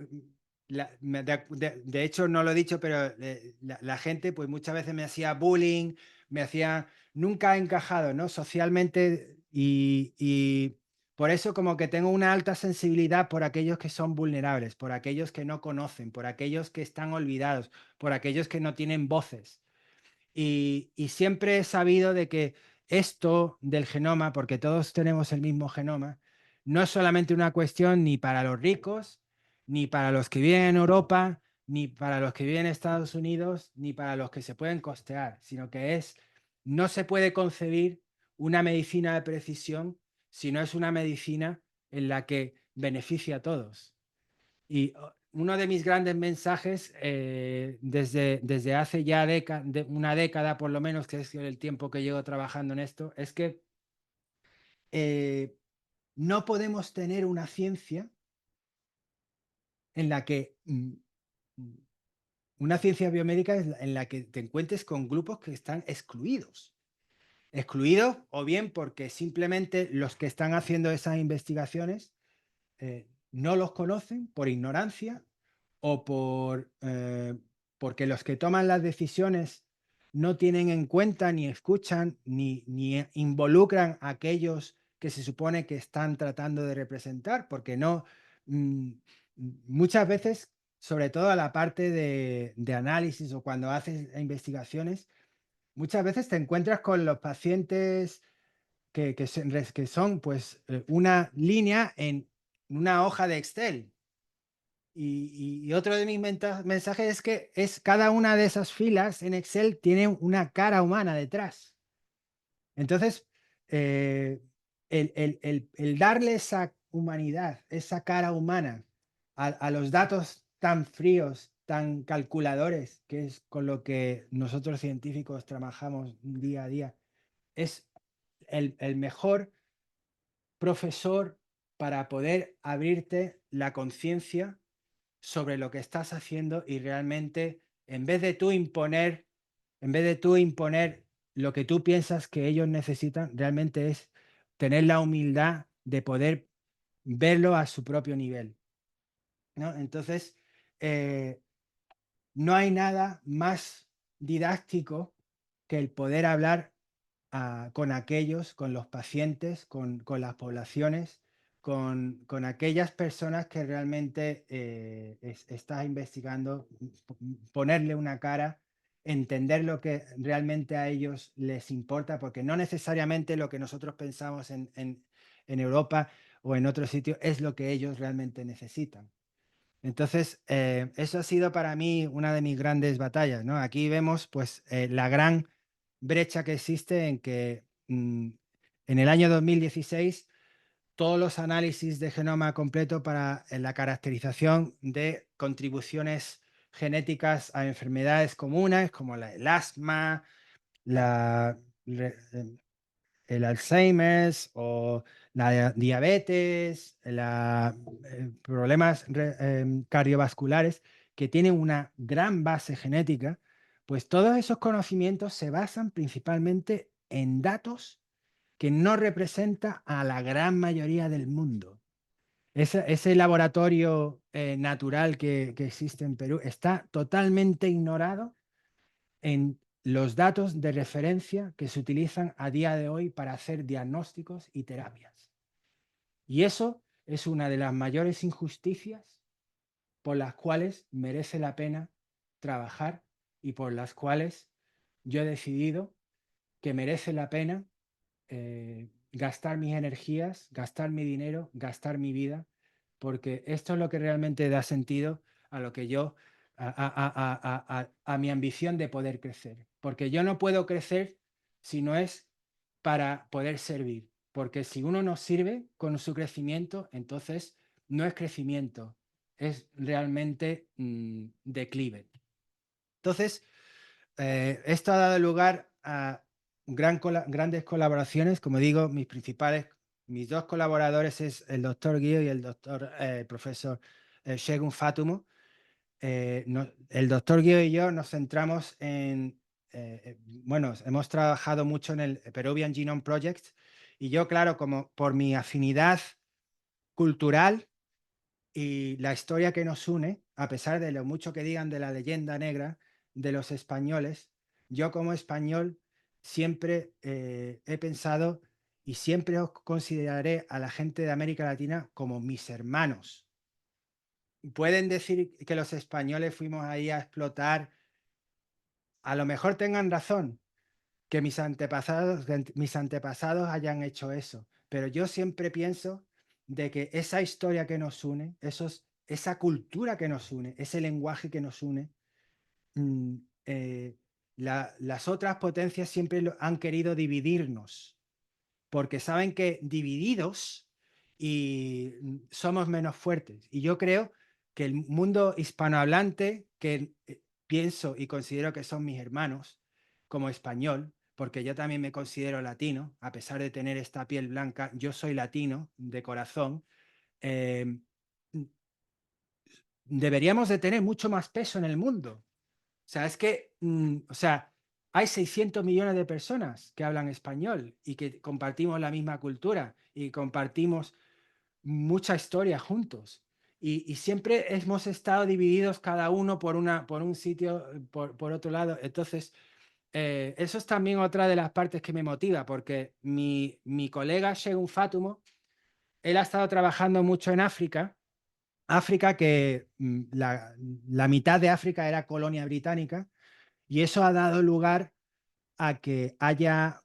de hecho no lo he dicho, pero la gente pues muchas veces me hacía bullying, nunca he encajado, ¿no? Socialmente Y por eso como que tengo una alta sensibilidad por aquellos que son vulnerables, por aquellos que no conocen, por aquellos que están olvidados, por aquellos que no tienen voces. Y siempre he sabido de que esto del genoma, porque todos tenemos el mismo genoma, no es solamente una cuestión ni para los ricos, ni para los que viven en Europa, ni para los que viven en Estados Unidos, ni para los que se pueden costear, sino que no se puede concebir una medicina de precisión si no es una medicina en la que beneficia a todos. Y uno de mis grandes mensajes desde hace ya una década por lo menos, que es el tiempo que llevo trabajando en esto, es que eh, no podemos tener una ciencia en la que, una ciencia biomédica en la que te encuentres con grupos que están excluidos. Excluidos o bien porque simplemente los que están haciendo esas investigaciones no los conocen por ignorancia o porque los que toman las decisiones no tienen en cuenta ni escuchan ni involucran a aquellos que se supone que están tratando de representar, porque no, mm, muchas veces, sobre todo a la parte de análisis o cuando haces investigaciones, muchas veces te encuentras con los pacientes que son pues una línea en una hoja de Excel. Y otro de mis mensajes es que cada una de esas filas en Excel tiene una cara humana detrás. Entonces, eh, el darle esa humanidad, esa cara humana a los datos tan fríos, tan calculadores, que es con lo que nosotros científicos trabajamos día a día, es el mejor profesor para poder abrirte la conciencia sobre lo que estás haciendo y realmente, en vez de tú imponer lo que tú piensas que ellos necesitan, realmente es tener la humildad de poder verlo a su propio nivel, ¿no? Entonces, eh, no hay nada más didáctico que el poder hablar con aquellos, con los pacientes, con las poblaciones, con aquellas personas que realmente estás investigando, ponerle una cara, entender lo que realmente a ellos les importa, porque no necesariamente lo que nosotros pensamos en Europa o en otros sitios es lo que ellos realmente necesitan. Entonces, eso ha sido para mí una de mis grandes batallas, ¿no? Aquí vemos pues la gran brecha que existe en que en el año 2016 todos los análisis de genoma completo para la caracterización de contribuciones genéticas a enfermedades comunes como el asma, la, el Alzheimer's o la diabetes, problemas cardiovasculares que tienen una gran base genética, pues todos esos conocimientos se basan principalmente en datos que no representa a la gran mayoría del mundo. Ese laboratorio natural que existe en Perú está totalmente ignorado en los datos de referencia que se utilizan a día de hoy para hacer diagnósticos y terapias. Y eso es una de las mayores injusticias por las cuales merece la pena trabajar y por las cuales yo he decidido que merece la pena gastar mis energías, gastar mi dinero, gastar mi vida, porque esto es lo que realmente da sentido a lo que yo, a mi ambición de poder crecer. Porque yo no puedo crecer si no es para poder servir. Porque si uno no sirve con su crecimiento, entonces no es crecimiento, es realmente declive. Entonces, esto ha dado lugar a grandes colaboraciones. Como digo, mis dos colaboradores es el doctor Guío y el doctor profesor Shegun Fatumo. El doctor Guío y yo nos centramos bueno, hemos trabajado mucho en el Peruvian Genome Project y yo, claro, como por mi afinidad cultural y la historia que nos une, a pesar de lo mucho que digan de la leyenda negra de los españoles, yo como español siempre he pensado y siempre os consideraré a la gente de América Latina como mis hermanos. Pueden decir que los españoles fuimos ahí a explotar, a lo mejor tengan razón, que mis antepasados hayan hecho eso, pero yo siempre pienso de que esa historia que nos une, esa cultura que nos une, ese lenguaje que nos une, mm, eh, las otras potencias siempre han querido dividirnos, porque saben que divididos y somos menos fuertes. Y yo creo que el mundo hispanohablante, que pienso y considero que son mis hermanos, como español, porque yo también me considero latino, a pesar de tener esta piel blanca, yo soy latino de corazón, eh, deberíamos de tener mucho más peso en el mundo. O sea, es que, o sea, hay 600 millones de personas que hablan español y que compartimos la misma cultura y compartimos mucha historia juntos. Y siempre hemos estado divididos cada uno por un sitio, por otro lado. Entonces, eso es también otra de las partes que me motiva, porque mi colega Shegun Fatumo, él ha estado trabajando mucho en África. África que la mitad de África era colonia británica y eso ha dado lugar a que haya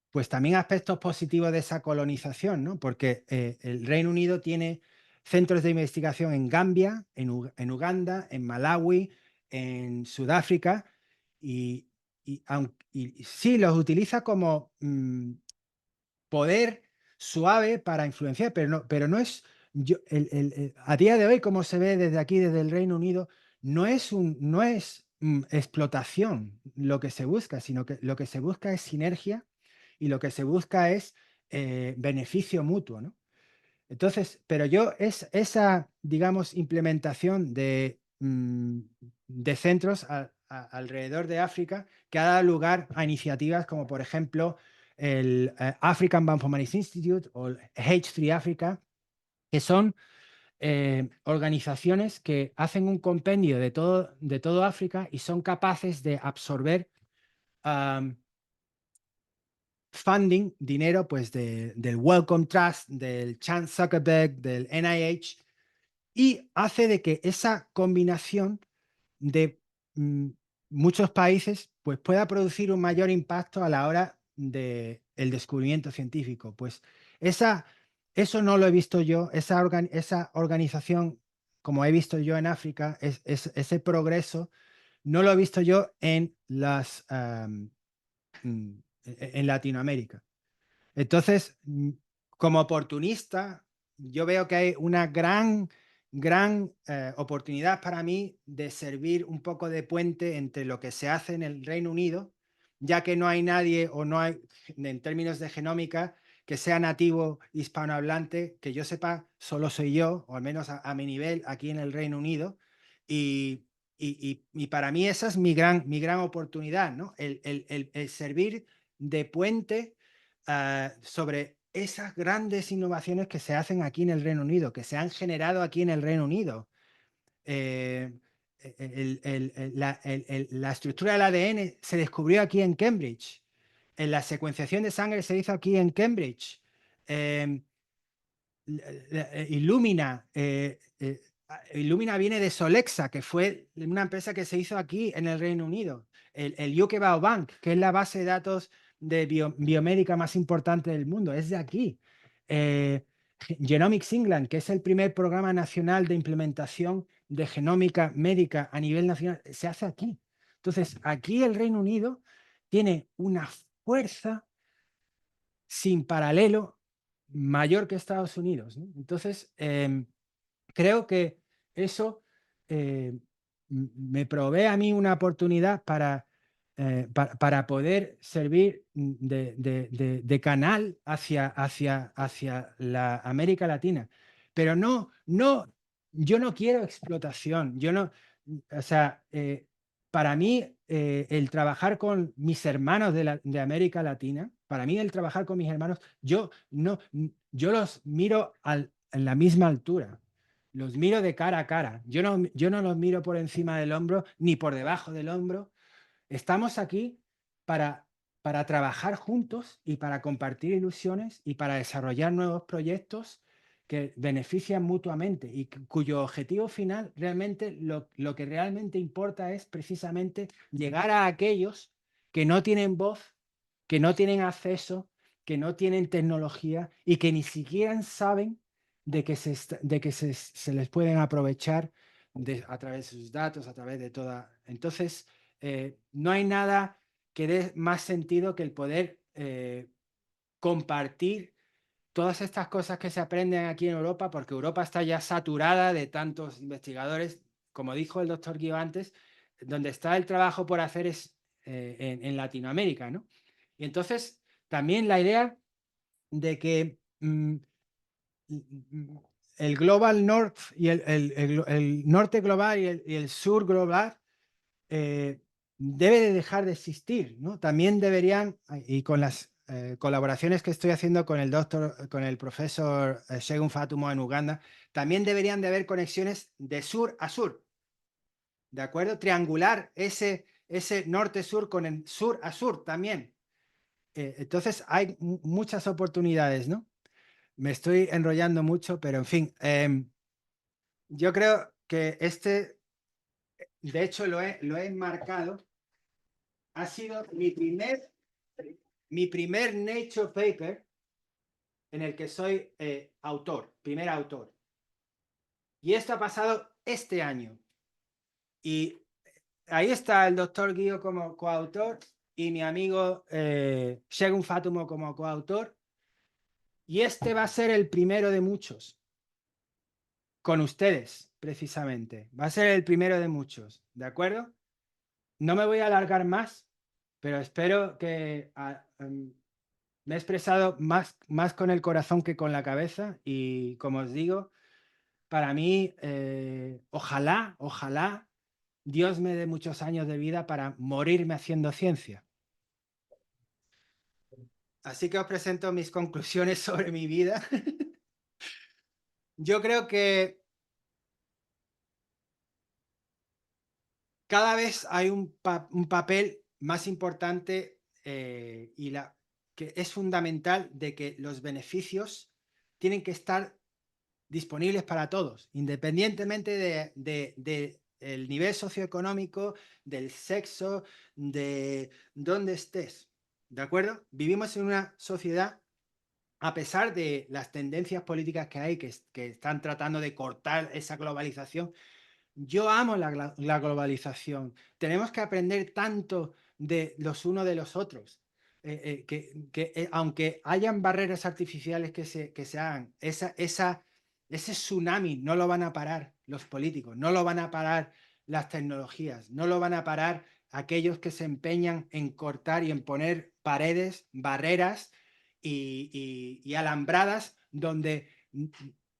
pues también aspectos positivos de esa colonización, ¿no? Porque el Reino Unido tiene centros de investigación en Gambia, en Uganda, en Malawi, en Sudáfrica, y, y sí, los utiliza como poder suave para influenciar, pero no es, a día de hoy, como se ve desde aquí, desde el Reino Unido, no es explotación lo que se busca, sino que lo que se busca es sinergia y lo que se busca es beneficio mutuo, ¿no? Entonces, pero yo esa, digamos, implementación de centros alrededor de África que ha dado lugar a iniciativas como, por ejemplo, el African Bioinformatics Institute o el H3 Africa, que son organizaciones que hacen un compendio de todo África y son capaces de absorber funding, dinero, pues del Wellcome Trust, del Chan Zuckerberg, del NIH, y hace de que esa combinación de muchos países pues pueda producir un mayor impacto a la hora del descubrimiento científico. Pues eso no lo he visto yo, esa organización, como he visto yo en África, ese progreso, no lo he visto yo en en Latinoamérica. Entonces, como oportunista, yo veo que hay una gran oportunidad para mí de servir un poco de puente entre lo que se hace en el Reino Unido, ya que no hay nadie o no hay, en términos de genómica, que sea nativo hispanohablante, que yo sepa, solo soy yo, o al menos a mi nivel aquí en el Reino Unido, y, y para mí esa es mi gran oportunidad, ¿no? El servir de puente sobre esas grandes innovaciones que se hacen aquí en el Reino Unido, que se han generado aquí en el Reino Unido. Eh, la estructura del ADN se descubrió aquí en Cambridge. La secuenciación de sangre se hizo aquí en Cambridge. Eh, Illumina, Illumina viene de Solexa, que fue una empresa que se hizo aquí en el Reino Unido. El UK Biobank, que es la base de datos de biomédica más importante del mundo, es de aquí. Genomics England, que es el primer programa nacional de implementación de genómica médica a nivel nacional, se hace aquí. Entonces, aquí el Reino Unido tiene una fuerza sin paralelo mayor que Estados Unidos, ¿no? Entonces, creo que eso me provee a mí una oportunidad para poder servir de canal hacia la América Latina. Pero yo no quiero explotación. Yo no, o sea, para mí el trabajar con mis hermanos de América Latina, para mí el trabajar con mis hermanos, yo los miro en la misma altura. Los miro de cara a cara. Yo no los miro por encima del hombro ni por debajo del hombro. Estamos aquí para, para trabajar juntos y para compartir ilusiones y para desarrollar nuevos proyectos que benefician mutuamente y cuyo objetivo final realmente lo que realmente importa es precisamente llegar a aquellos que no tienen voz, que no tienen acceso, que no tienen tecnología y que ni siquiera saben de que se les pueden aprovechar a través de sus datos, a través de toda. Entonces, no hay nada que dé más sentido que el poder compartir todas estas cosas que se aprenden aquí en Europa, porque Europa está ya saturada de tantos investigadores, como dijo el doctor Guido antes, donde está el trabajo por hacer es en Latinoamérica, ¿no? Y entonces, también la idea de que el Global North y el norte global y el sur global debe de dejar de existir, ¿no? También deberían, y con las colaboraciones que estoy haciendo con con el profesor Segun Fatumo en Uganda, también deberían de haber conexiones de sur a sur, ¿de acuerdo? Triangular ese norte-sur con el sur a sur también. Entonces hay muchas oportunidades, ¿no? Me estoy enrollando mucho, pero en fin, yo creo que de hecho lo he enmarcado, ha sido mi primer Nature Paper en el que soy primer autor. Y esto ha pasado este año. Y ahí está el doctor Guido como coautor y mi amigo Segun Fatumo como coautor. Y este va a ser el primero de muchos. Con ustedes, precisamente. Va a ser el primero de muchos. ¿De acuerdo? No me voy a alargar más, pero espero que me he expresado más con el corazón que con la cabeza y como os digo, para mí, ojalá Dios me dé muchos años de vida para morirme haciendo ciencia. Así que os presento mis conclusiones sobre mi vida. Yo creo que cada vez hay un papel más importante que es fundamental de que los beneficios tienen que estar disponibles para todos, independientemente del nivel socioeconómico, del sexo, de dónde estés. ¿De acuerdo? Vivimos en una sociedad, a pesar de las tendencias políticas que hay, que están tratando de cortar esa globalización. Yo amo la globalización. Tenemos que aprender tanto de los unos de los otros. Aunque hayan barreras artificiales que se hagan, ese tsunami no lo van a parar los políticos, no lo van a parar las tecnologías, no lo van a parar aquellos que se empeñan en cortar y en poner paredes, barreras y alambradas donde,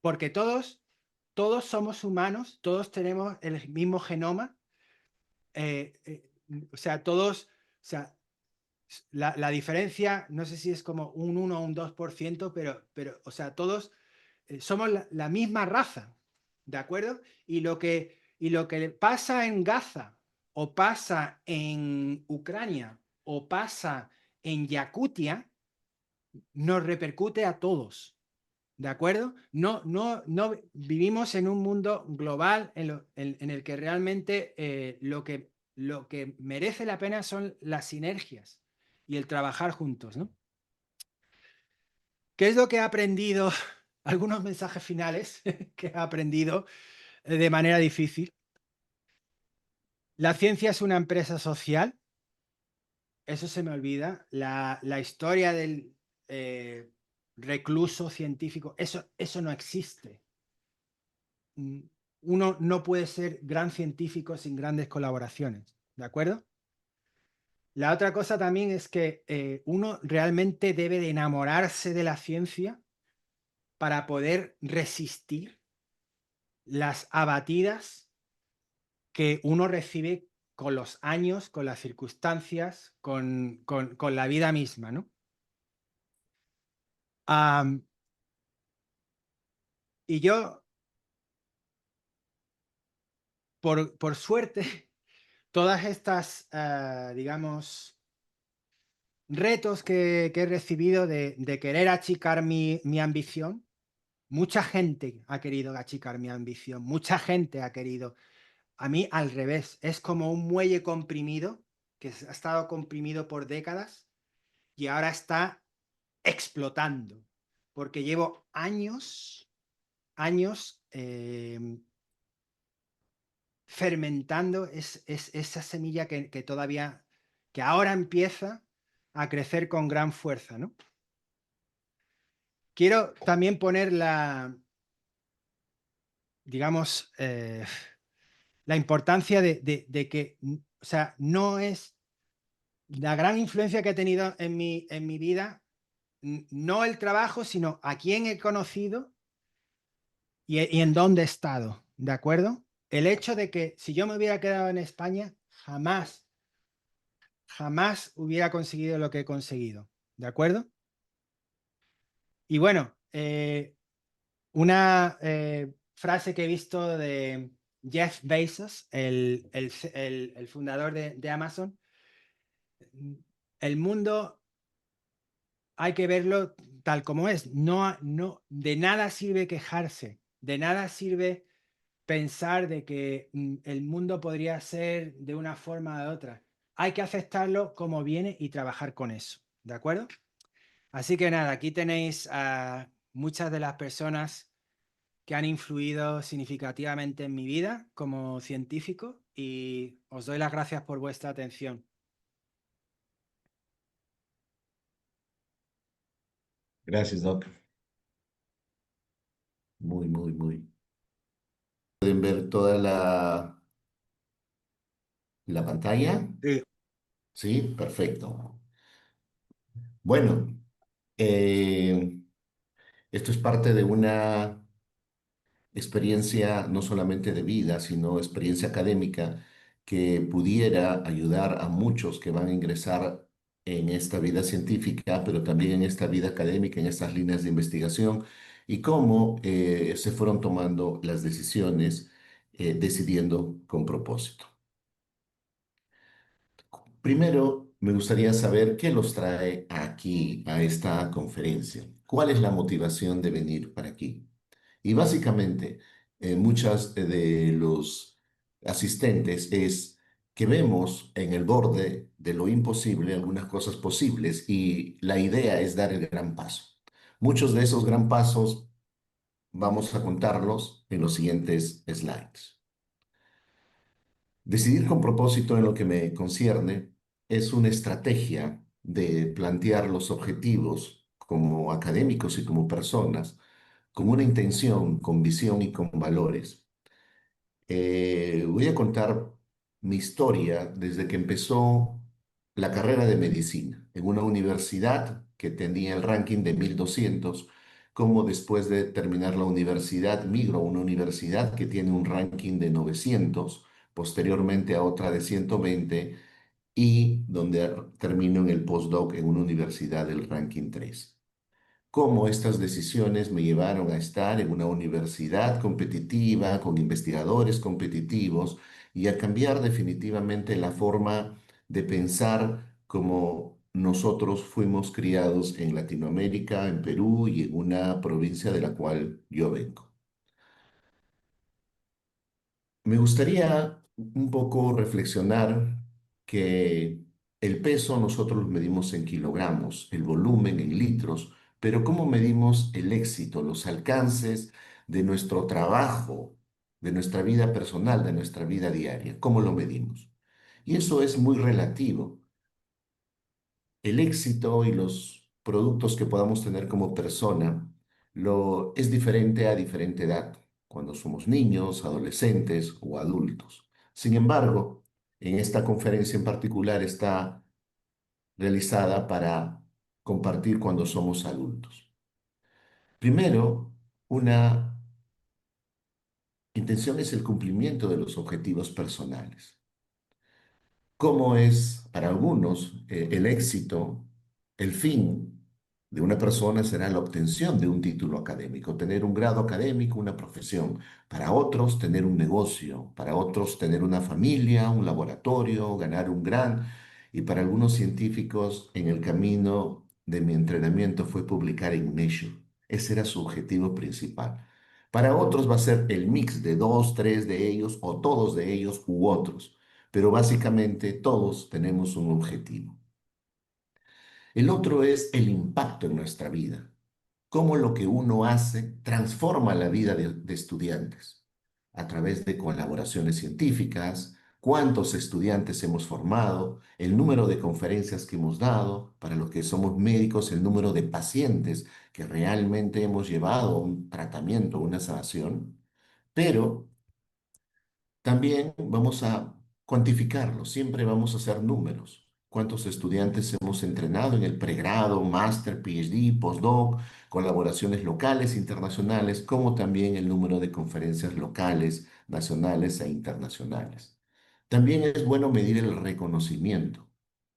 porque todos somos humanos, todos tenemos el mismo genoma, o sea, todos, o sea, la diferencia, no sé si es como un 1 o un 2%, o sea, todos somos la misma raza, ¿de acuerdo? Y lo que pasa en Gaza, o pasa en Ucrania, o pasa en Yakutia, nos repercute a todos. ¿De acuerdo? No vivimos en un mundo global en el que realmente lo que merece la pena son las sinergias y el trabajar juntos, ¿no? ¿Qué es lo que he aprendido? Algunos mensajes finales que he aprendido de manera difícil. La ciencia es una empresa social, eso se me olvida. La historia del recluso científico, eso no existe. Uno no puede ser gran científico sin grandes colaboraciones, ¿de acuerdo? La otra cosa también es que uno realmente debe de enamorarse de la ciencia para poder resistir las abatidas que uno recibe con los años, con las circunstancias, con la vida misma, ¿no? Y yo, por suerte, todas estas, digamos, retos que he recibido de querer achicar mi ambición. Mucha gente ha querido achicar mi ambición, mucha gente ha querido. A mí al revés, es como un muelle comprimido que ha estado comprimido por décadas y ahora está explotando, porque llevo años fermentando esa semilla que todavía, que ahora empieza a crecer con gran fuerza, ¿no? Quiero también poner digamos, la importancia de que, o sea, no es la gran influencia que he tenido en mi vida, no el trabajo, sino a quién he conocido y en dónde he estado, ¿de acuerdo? El hecho de que si yo me hubiera quedado en España, jamás hubiera conseguido lo que he conseguido, ¿de acuerdo? Y bueno, una frase que he visto de Jeff Bezos, el fundador de Amazon: el mundo hay que verlo tal como es. De nada sirve quejarse, de nada sirve pensar de que el mundo podría ser de una forma o de otra. Hay que aceptarlo como viene y trabajar con eso, ¿de acuerdo? Así que nada, aquí tenéis a muchas de las personas que han influido significativamente en mi vida como científico y os doy las gracias por vuestra atención. Gracias, Doc. Muy, muy, muy. Pueden ver toda la pantalla. Sí. Sí, perfecto. Bueno, eh, esto es parte de una experiencia no solamente de vida, sino experiencia académica que pudiera ayudar a muchos que van a ingresar en esta vida científica, pero también en esta vida académica, en estas líneas de investigación, y cómo se fueron tomando las decisiones, decidiendo con propósito. Primero, me gustaría saber qué los trae aquí a esta conferencia. ¿Cuál es la motivación de venir para aquí? Y básicamente, muchas de los asistentes es que vemos en el borde de lo imposible algunas cosas posibles y la idea es dar el gran paso. Muchos de esos gran pasos vamos a contarlos en los siguientes slides. Decidir con propósito en lo que me concierne es una estrategia de plantear los objetivos como académicos y como personas con una intención, con visión y con valores. Voy a contar mi historia desde que empezó la carrera de medicina en una universidad que tenía el ranking de 1200, como después de terminar la universidad migro a una universidad que tiene un ranking de 900, posteriormente a otra de 120 y donde termino en el postdoc en una universidad del ranking 3. Cómo estas decisiones me llevaron a estar en una universidad competitiva, con investigadores competitivos y a cambiar definitivamente la forma de pensar como nosotros fuimos criados en Latinoamérica, en Perú y en una provincia de la cual yo vengo. Me gustaría un poco reflexionar que el peso nosotros lo medimos en kilogramos, el volumen en litros, pero ¿cómo medimos el éxito, los alcances de nuestro trabajo, de nuestra vida personal, de nuestra vida diaria? ¿Cómo lo medimos? Y eso es muy relativo. El éxito y los productos que podamos tener como persona es diferente a diferente edad, cuando somos niños, adolescentes o adultos. Sin embargo, en esta conferencia en particular está realizada para compartir cuando somos adultos. Primero, una intención es el cumplimiento de los objetivos personales. ¿Cómo es para algunos el éxito, el fin de una persona será la obtención de un título académico, tener un grado académico, una profesión? Para otros, tener un negocio, para otros, tener una familia, un laboratorio, ganar un gran... Y para algunos científicos, en el camino de mi entrenamiento fue publicar en Nature. Ese era su objetivo principal. Para otros va a ser el mix de dos, tres de ellos o todos de ellos u otros. Pero básicamente todos tenemos un objetivo. El otro es el impacto en nuestra vida, cómo lo que uno hace transforma la vida de estudiantes a través de colaboraciones científicas, cuántos estudiantes hemos formado, el número de conferencias que hemos dado, para los que somos médicos, el número de pacientes que realmente hemos llevado a un tratamiento, una sanación, pero también vamos a cuantificarlo, siempre vamos a hacer números. ¿Cuántos estudiantes hemos entrenado en el pregrado, máster, PhD, postdoc, colaboraciones locales, internacionales, como también el número de conferencias locales, nacionales e internacionales? También es bueno medir el reconocimiento.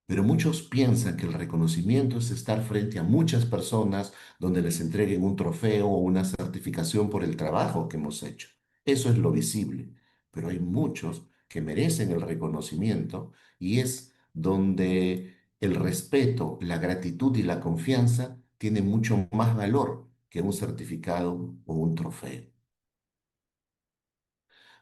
Pero muchos piensan que el reconocimiento es estar frente a muchas personas donde les entreguen un trofeo o una certificación por el trabajo que hemos hecho. Eso es lo visible, pero hay muchos que merecen el reconocimiento y es donde el respeto, la gratitud y la confianza tienen mucho más valor que un certificado o un trofeo.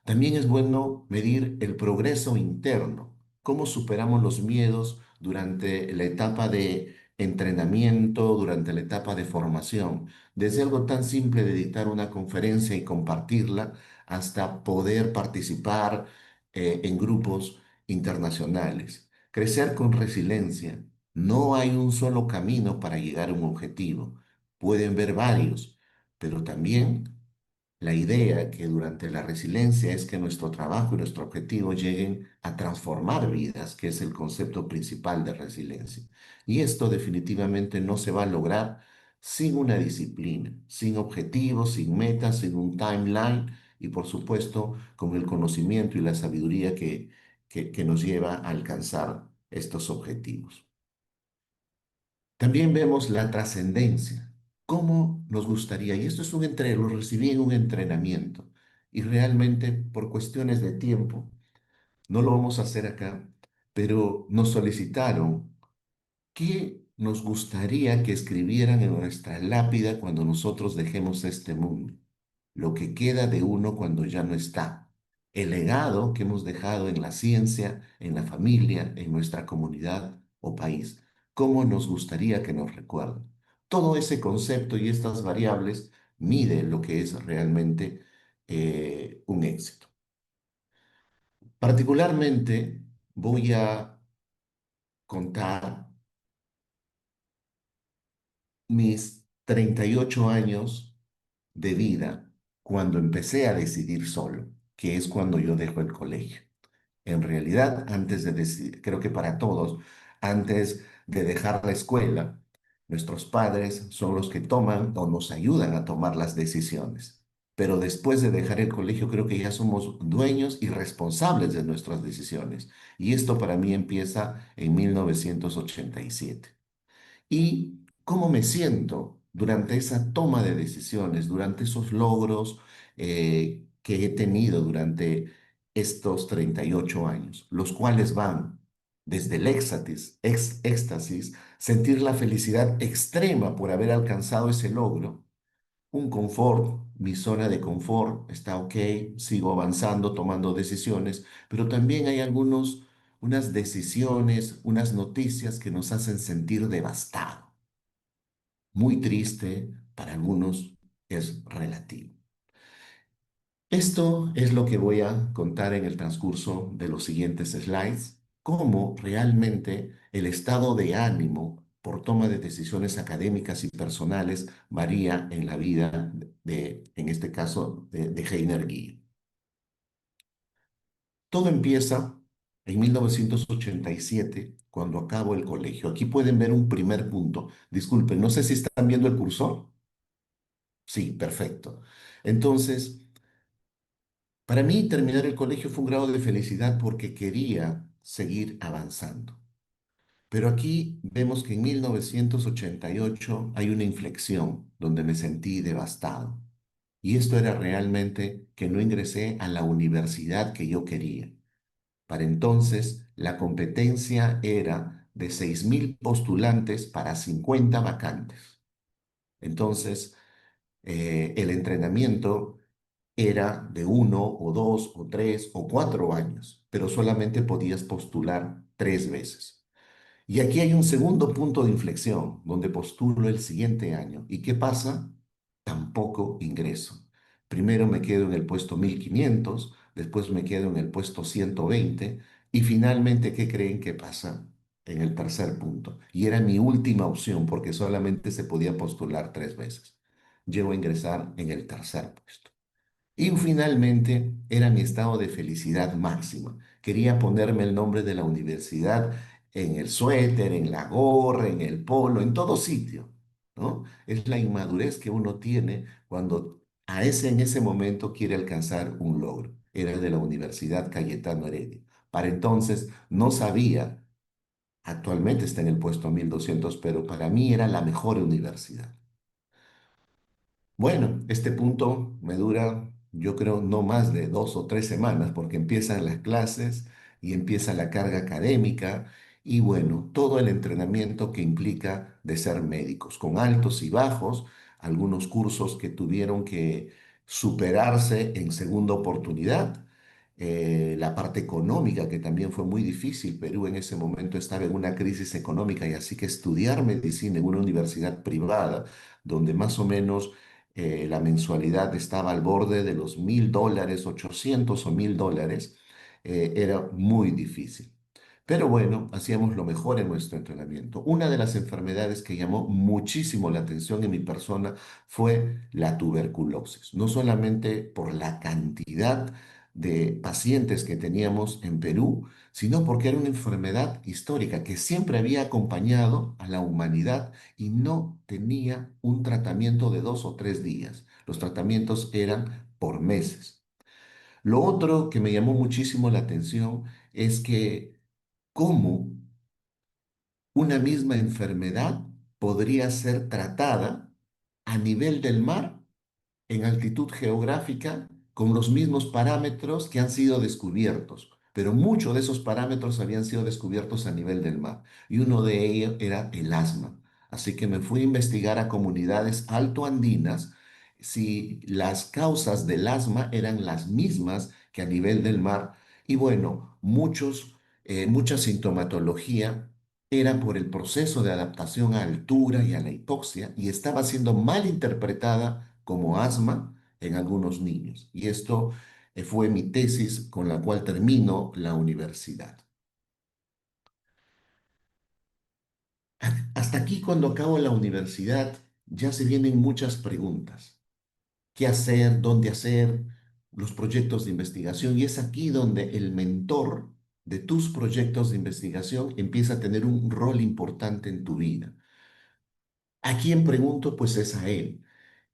También es bueno medir el progreso interno, cómo superamos los miedos durante la etapa de entrenamiento, durante la etapa de formación, desde algo tan simple de dictar una conferencia y compartirla, hasta poder participar en grupos internacionales. Crecer con resiliencia. No hay un solo camino para llegar a un objetivo. Pueden ver varios, pero también la idea que durante la resiliencia es que nuestro trabajo y nuestro objetivo lleguen a transformar vidas, que es el concepto principal de resiliencia. Y esto definitivamente no se va a lograr sin una disciplina, sin objetivos, sin metas, sin un timeline y por supuesto con el conocimiento y la sabiduría que nos lleva a alcanzar estos objetivos. También vemos la trascendencia. ¿Cómo nos gustaría? Y esto es lo recibí en un entrenamiento. Y realmente por cuestiones de tiempo, no lo vamos a hacer acá, pero nos solicitaron qué nos gustaría que escribieran en nuestra lápida cuando nosotros dejemos este mundo, lo que queda de uno cuando ya no está, el legado que hemos dejado en la ciencia, en la familia, en nuestra comunidad o país, cómo nos gustaría que nos recuerden. Todo ese concepto y estas variables mide lo que es realmente un éxito. Particularmente voy a contar mis 38 años de vida cuando empecé a decidir solo, que es cuando yo dejo el colegio. En realidad, antes de decidir, creo que para todos, antes de dejar la escuela, nuestros padres son los que toman o nos ayudan a tomar las decisiones. Pero después de dejar el colegio, creo que ya somos dueños y responsables de nuestras decisiones. Y esto para mí empieza en 1987. Y cómo me siento durante esa toma de decisiones, durante esos logros que he tenido durante estos 38 años, los cuales van desde el éxtasis, sentir la felicidad extrema por haber alcanzado ese logro, un confort, mi zona de confort está ok, sigo avanzando, tomando decisiones, pero también hay unas decisiones, unas noticias que nos hacen sentir devastado. Muy triste, para algunos es relativo. Esto es lo que voy a contar en el transcurso de los siguientes slides, cómo realmente el estado de ánimo por toma de decisiones académicas y personales varía en la vida en este caso, de Heiner Guy. Todo empieza en 1987, cuando acabo el colegio. Aquí pueden ver un primer punto. Disculpen, no sé si están viendo el cursor. Sí, perfecto. Entonces, para mí terminar el colegio fue un grado de felicidad porque quería seguir avanzando. Pero aquí vemos que en 1988 hay una inflexión donde me sentí devastado. Y esto era realmente que no ingresé a la universidad que yo quería. Para entonces, La competencia era de 6.000 postulantes para 50 vacantes. Entonces, el entrenamiento era de 1 o 2 o 3 o 4 años, pero solamente podías postular 3 veces. Y aquí hay un segundo punto de inflexión, donde postulo el siguiente año. ¿Y qué pasa? Tampoco ingreso. Primero me quedo en el puesto 1500, después me quedo en el puesto 120 y finalmente, ¿qué creen que pasa? En el tercer punto. Y era mi última opción porque solamente se podía postular 3 veces. Llego a ingresar en el tercer puesto. Y finalmente era mi estado de felicidad máxima. Quería ponerme el nombre de la universidad en el suéter, en la gorra, en el polo, en todo sitio, ¿no? Es la inmadurez que uno tiene cuando en ese momento quiere alcanzar un logro. Era el de la Universidad Cayetano Heredia. Para entonces no sabía, actualmente está en el puesto 1200, pero para mí era la mejor universidad. Bueno, este punto me dura, yo creo, no más de 2 o 3 semanas, porque empiezan las clases y empieza la carga académica y bueno, todo el entrenamiento que implica de ser médicos, con altos y bajos, algunos cursos que tuvieron que superarse en segunda oportunidad. La parte económica, que también fue muy difícil. Perú en ese momento estaba en una crisis económica y así que estudiar medicina en una universidad privada, donde más o menos la mensualidad estaba al borde de los $1.000, 800 o $1.000, era muy difícil. Pero bueno, hacíamos lo mejor en nuestro entrenamiento. Una de las enfermedades que llamó muchísimo la atención en mi persona fue la tuberculosis, no solamente por la cantidad de pacientes que teníamos en Perú, sino porque era una enfermedad histórica que siempre había acompañado a la humanidad y no tenía un tratamiento de 2 o 3 días. Los tratamientos eran por meses. Lo otro que me llamó muchísimo la atención es que cómo una misma enfermedad podría ser tratada a nivel del mar, en altitud geográfica, con los mismos parámetros que han sido descubiertos. Pero muchos de esos parámetros habían sido descubiertos a nivel del mar. Y uno de ellos era el asma. Así que me fui a investigar a comunidades altoandinas si las causas del asma eran las mismas que a nivel del mar. Y bueno, mucha sintomatología era por el proceso de adaptación a altura y a la hipoxia y estaba siendo mal interpretada como asma en algunos niños. Y esto fue mi tesis con la cual termino la universidad. Hasta aquí, cuando acabo la universidad, ya se vienen muchas preguntas. ¿Qué hacer? ¿Dónde hacer? Los proyectos de investigación. Y es aquí donde el mentor de tus proyectos de investigación empieza a tener un rol importante en tu vida. ¿A quién pregunto? Pues es a él.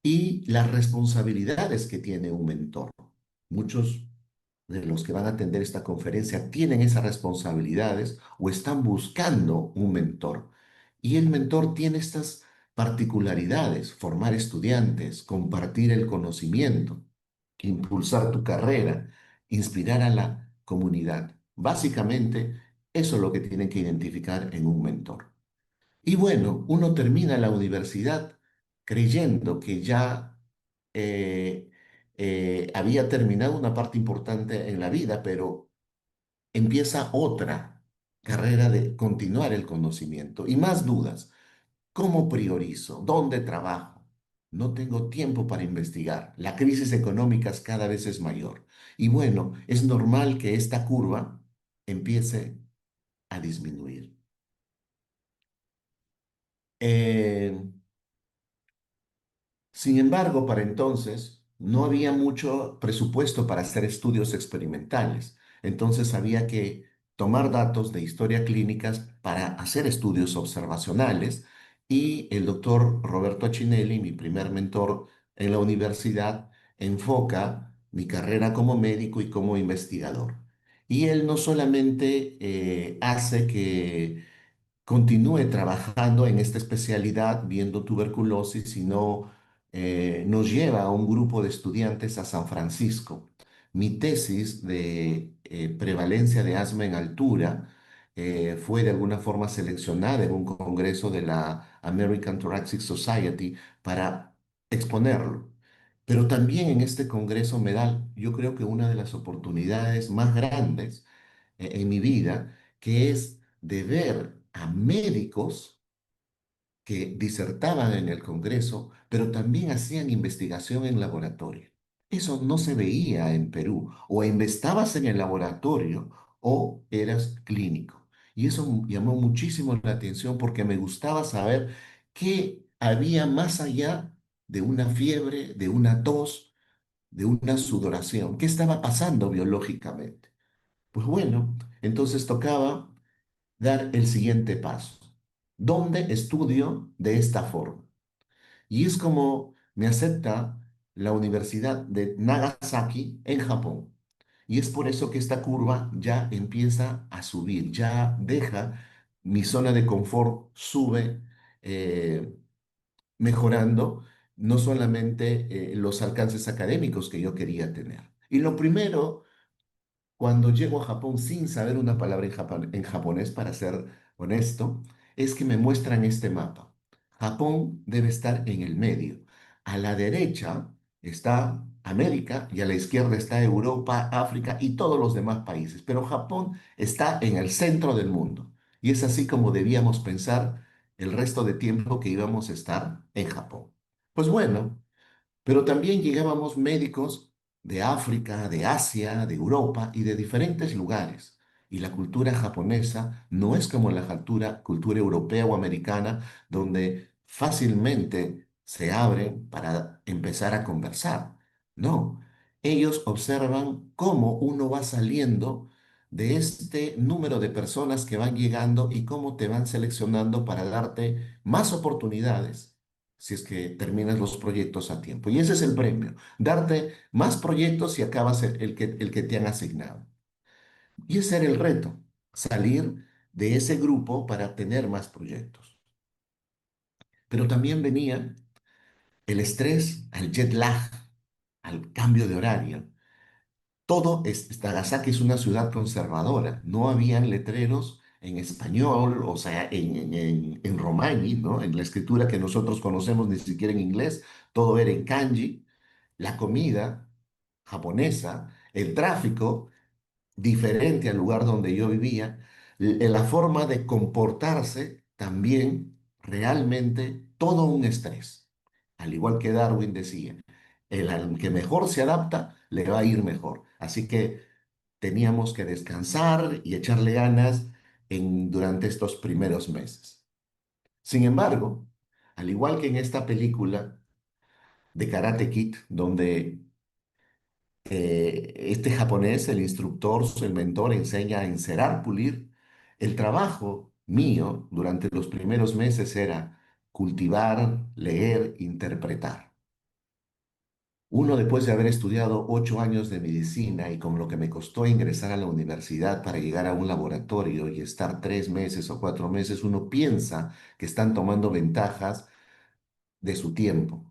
Y las responsabilidades que tiene un mentor. Muchos de los que van a atender esta conferencia tienen esas responsabilidades o están buscando un mentor. Y el mentor tiene estas particularidades: formar estudiantes, compartir el conocimiento, impulsar tu carrera, inspirar a la comunidad. Básicamente, eso es lo que tienen que identificar en un mentor. Y bueno, uno termina la universidad creyendo que ya eh, había terminado una parte importante en la vida, pero empieza otra carrera de continuar el conocimiento y más dudas. ¿Cómo priorizo? ¿Dónde trabajo? No tengo tiempo para investigar. La crisis económica cada vez es mayor. Y bueno, es normal que esta curva empiece a disminuir. Eh, Sin embargo, para entonces no había mucho presupuesto para hacer estudios experimentales. Entonces había que tomar datos de historia clínicas para hacer estudios observacionales y el doctor Roberto Achinelli, mi primer mentor en la universidad, enfoca mi carrera como médico y como investigador. Y él no solamente hace que continúe trabajando en esta especialidad viendo tuberculosis, sino nos lleva a un grupo de estudiantes a San Francisco. Mi tesis de prevalencia de asma en altura fue de alguna forma seleccionada en un congreso de la American Thoracic Society para exponerlo. Pero también en este congreso me da, yo creo que una de las oportunidades más grandes en mi vida, que es de ver a médicos que disertaban en el Congreso, pero también hacían investigación en laboratorio. Eso no se veía en Perú. O estabas en el laboratorio o eras clínico. Y eso llamó muchísimo la atención porque me gustaba saber qué había más allá de una fiebre, de una tos, de una sudoración. ¿Qué estaba pasando biológicamente? Pues bueno, entonces tocaba dar el siguiente paso. ¿Dónde estudio de esta forma? Y es como me acepta la Universidad de Nagasaki en Japón. Y es por eso que esta curva ya empieza a subir, ya deja mi zona de confort, sube eh, mejorando no solamente los alcances académicos que yo quería tener. Y lo primero cuando llego a Japón sin saber una palabra en japonés, para ser honesto, es que me muestran este mapa. Japón debe estar en el medio. A la derecha está América y a la izquierda está Europa, África y todos los demás países. Pero Japón está en el centro del mundo. Y es así como debíamos pensar el resto de tiempo que íbamos a estar en Japón. Pues bueno. Pero también llegábamos médicos de África, de Asia, de Europa y de diferentes lugares. Y la cultura japonesa no es como la cultura europea o americana, donde fácilmente se abren para empezar a conversar. No, ellos observan cómo uno va saliendo de este número de personas que van llegando y cómo te van seleccionando para darte más oportunidades si es que terminas los proyectos a tiempo. Y ese es el premio, darte más proyectos si acabas el que te han asignado. Y ese era el reto, salir de ese grupo para tener más proyectos. Pero también venía el estrés, al jet lag, al cambio de horario. Nagasaki es una ciudad conservadora, no habían letreros en español, o sea, en romaní, ¿no? En la escritura que nosotros conocemos, ni siquiera en inglés, todo era en kanji. La comida japonesa, el tráfico diferente al lugar donde yo vivía, la forma de comportarse también realmente todo un estrés. Al igual que Darwin decía, el al que mejor se adapta le va a ir mejor. Así que teníamos que descansar y echarle ganas durante estos primeros meses. Sin embargo, al igual que en esta película de Karate Kid, donde este japonés, el instructor, el mentor, enseña a encerar, pulir. El trabajo mío durante los primeros meses era cultivar, leer, interpretar. Uno, después de haber estudiado 8 años de medicina y con lo que me costó ingresar a la universidad para llegar a un laboratorio y estar 3 meses o 4 meses, uno piensa que están tomando ventajas de su tiempo.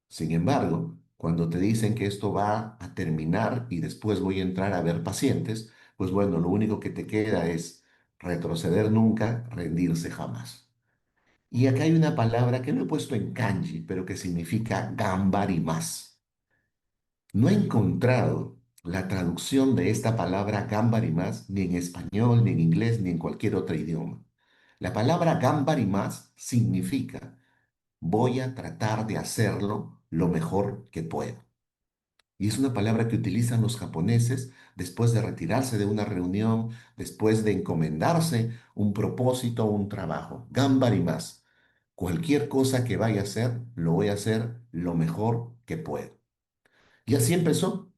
Sin embargo, cuando te dicen que esto va a terminar y después voy a entrar a ver pacientes, pues bueno, lo único que te queda es retroceder nunca, rendirse jamás. Y acá hay una palabra que no he puesto en kanji, pero que significa gambarimas. No he encontrado la traducción de esta palabra gambarimas ni en español, ni en inglés, ni en cualquier otro idioma. La palabra gambarimas significa voy a tratar de hacerlo lo mejor que puedo. Y es una palabra que utilizan los japoneses después de retirarse de una reunión, después de encomendarse un propósito o un trabajo. Gambarimas. Cualquier cosa que vaya a hacer, lo voy a hacer lo mejor que puedo. Y así empezó.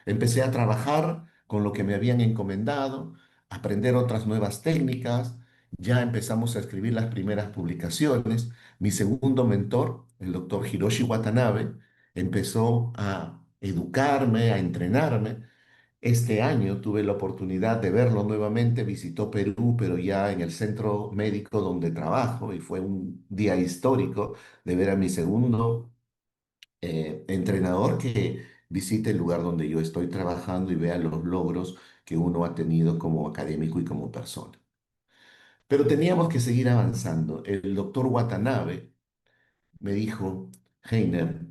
Empecé a trabajar con lo que me habían encomendado, aprender otras nuevas técnicas. Ya empezamos a escribir las primeras publicaciones. Mi segundo mentor, el doctor Hiroshi Watanabe, empezó a educarme, a entrenarme. Este año tuve la oportunidad de verlo nuevamente, visitó Perú, pero ya en el centro médico donde trabajo, y fue un día histórico de ver a mi segundo entrenador que visite el lugar donde yo estoy trabajando y vea los logros que uno ha tenido como académico y como persona. Pero teníamos que seguir avanzando. El doctor Watanabe me dijo, Heiner,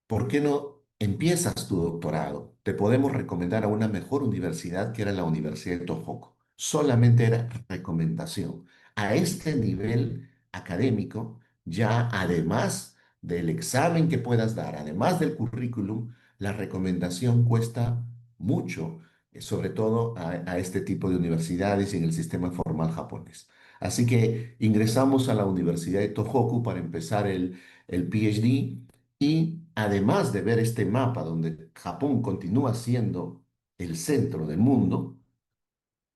¿por qué no empiezas tu doctorado? Te podemos recomendar a una mejor universidad que era la Universidad de Tohoku. Solamente era recomendación. A este nivel académico, ya además del examen que puedas dar, además del currículum, la recomendación cuesta mucho, sobre todo a este tipo de universidades y en el sistema formal japonés. Así que ingresamos a la Universidad de Tohoku para empezar el PhD y además de ver este mapa donde Japón continúa siendo el centro del mundo,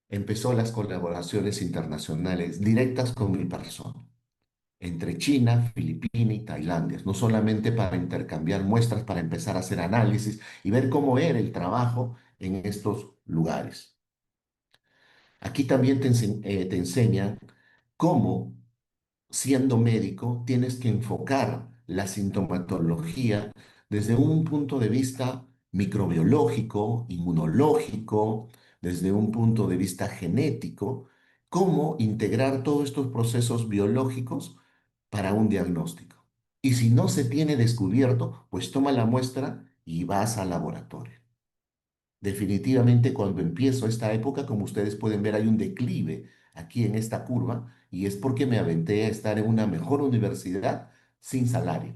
empezó las colaboraciones internacionales directas con mi persona, entre China, Filipinas y Tailandia, no solamente para intercambiar muestras, para empezar a hacer análisis y ver cómo era el trabajo en estos lugares. Aquí también te enseñan cómo siendo médico, tienes que enfocar la sintomatología desde un punto de vista microbiológico, inmunológico, desde un punto de vista genético, cómo integrar todos estos procesos biológicos para un diagnóstico. Y si no se tiene descubierto, pues toma la muestra y vas al laboratorio. Definitivamente cuando empiezo esta época, como ustedes pueden ver, hay un declive aquí en esta curva y es porque me aventé a estar en una mejor universidad sin salario.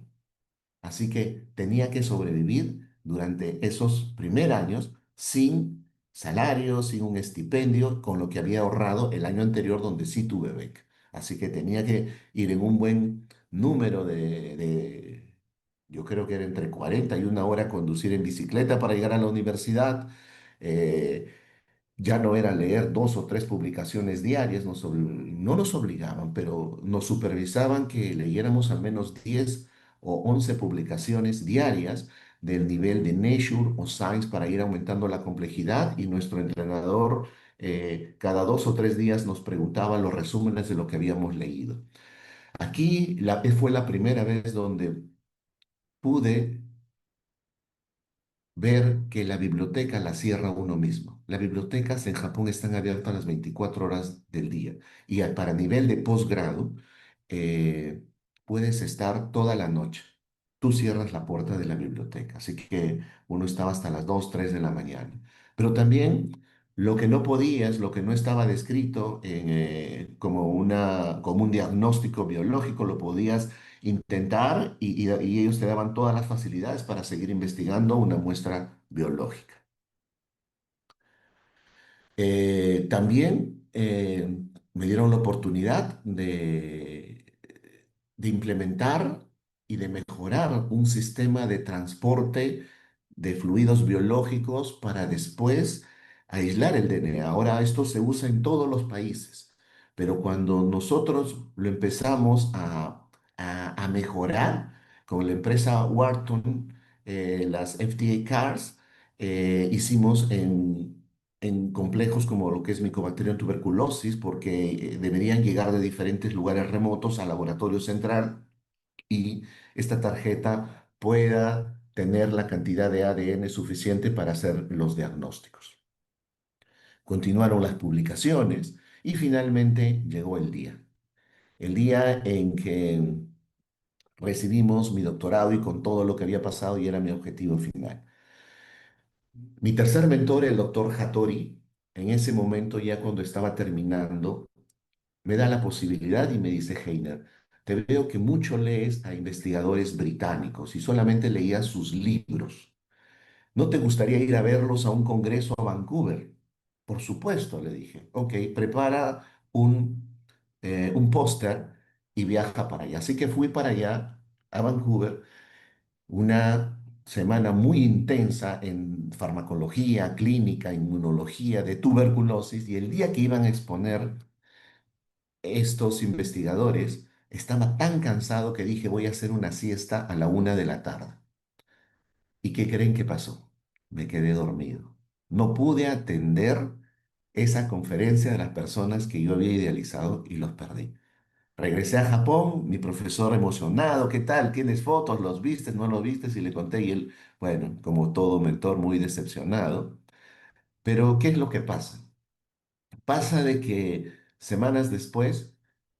Así que tenía que sobrevivir durante esos primeros años sin salario, sin un estipendio, con lo que había ahorrado el año anterior donde sí tuve beca. Así que tenía que ir en un buen número yo creo que era entre 40 y una hora conducir en bicicleta para llegar a la universidad. Eh, ya no era leer dos o tres publicaciones diarias, no nos obligaban, pero nos supervisaban que leyéramos al menos 10 o 11 publicaciones diarias del nivel de Nature o Science para ir aumentando la complejidad y nuestro entrenador cada 2 o 3 días nos preguntaba los resúmenes de lo que habíamos leído. Aquí fue la primera vez donde pude ver que la biblioteca la cierra uno mismo. Las bibliotecas en Japón están abiertas las 24 horas del día y para nivel de posgrado eh, puedes estar toda la noche. Tú cierras la puerta de la biblioteca, así que uno estaba hasta las 2 3 de la mañana. Pero también lo que no podías, lo que no estaba descrito como un diagnóstico biológico, lo podías intentar y ellos te daban todas las facilidades para seguir investigando una muestra biológica. También me dieron la oportunidad de implementar y de mejorar un sistema de transporte de fluidos biológicos para después aislar el DNA. Ahora esto se usa en todos los países, pero cuando nosotros lo empezamos a mejorar con la empresa Wharton, las FDA Cars, hicimos en complejos como lo que es Mycobacterium tuberculosis, porque deberían llegar de diferentes lugares remotos al laboratorio central y esta tarjeta pueda tener la cantidad de ADN suficiente para hacer los diagnósticos. Continuaron las publicaciones y finalmente llegó el día en que recibimos mi doctorado y con todo lo que había pasado y era mi objetivo final. Mi tercer mentor, el doctor Hattori, en ese momento ya cuando estaba terminando, me da la posibilidad y me dice, Heiner, te veo que mucho lees a investigadores británicos y solamente leías sus libros. ¿No te gustaría ir a verlos a un congreso a Vancouver? Por supuesto, le dije. Ok, prepara un póster y viaja para allá. Así que fui para allá, a Vancouver, una semana muy intensa en farmacología, clínica, inmunología, de tuberculosis, y el día que iban a exponer estos investigadores, estaba tan cansado que dije voy a hacer una siesta a la 1 de la tarde. ¿Y qué creen que pasó? Me quedé dormido. No pude atender esa conferencia de las personas que yo había idealizado y los perdí. Regresé a Japón, mi profesor emocionado, ¿qué tal? ¿Tienes fotos? ¿Los viste? ¿No los viste? Y le conté y él, bueno, como todo mentor, muy decepcionado. Pero ¿qué es lo que pasa? Pasa de que Semanas después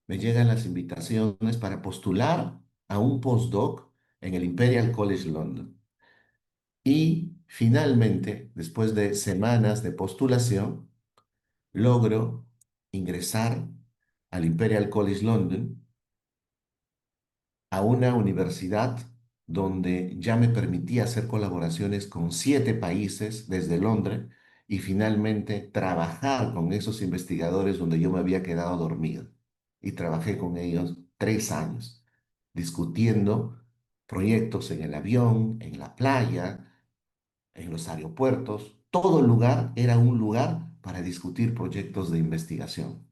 me llegan las invitaciones para postular a un postdoc en el Imperial College London. Y finalmente, después de semanas de postulación, logro ingresar al Imperial College London, a una universidad donde ya me permitía hacer colaboraciones con 7 países desde Londres y finalmente trabajar con esos investigadores donde yo me había quedado dormido. Y trabajé con ellos 3 años, discutiendo proyectos en el avión, en la playa, en los aeropuertos. Todo lugar era un lugar para discutir proyectos de investigación.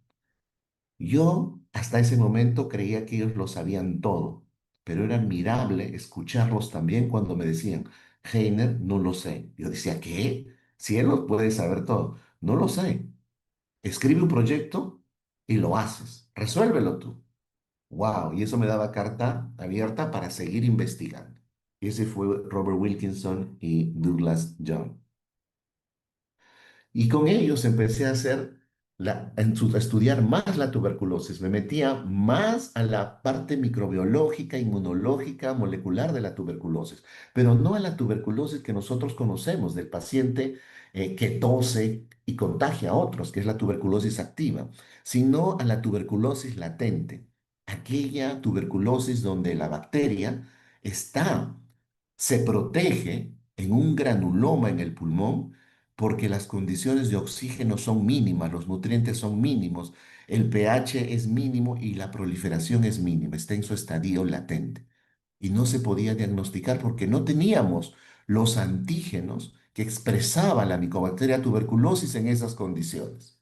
Yo hasta ese momento creía que ellos lo sabían todo, pero era admirable escucharlos también cuando me decían, Heiner, no lo sé. Yo decía, ¿qué? Si él lo puede saber todo. No lo sé. Escribe un proyecto y lo haces. Resuélvelo tú. Wow, y eso me daba carta abierta para seguir investigando. Y ese fue Robert Wilkinson y Douglas Young. Y con ellos empecé a hacer a estudiar más la tuberculosis. Me metía más a la parte microbiológica, inmunológica, molecular de la tuberculosis, pero no a la tuberculosis que nosotros conocemos del paciente que tose y contagia a otros, que es la tuberculosis activa, sino a la tuberculosis latente, aquella tuberculosis donde la bacteria está, se protege en un granuloma en el pulmón porque las condiciones de oxígeno son mínimas, los nutrientes son mínimos, el pH es mínimo y la proliferación es mínima, está en su estadio latente. Y no se podía diagnosticar porque no teníamos los antígenos que expresaba la Mycobacteria tuberculosis en esas condiciones.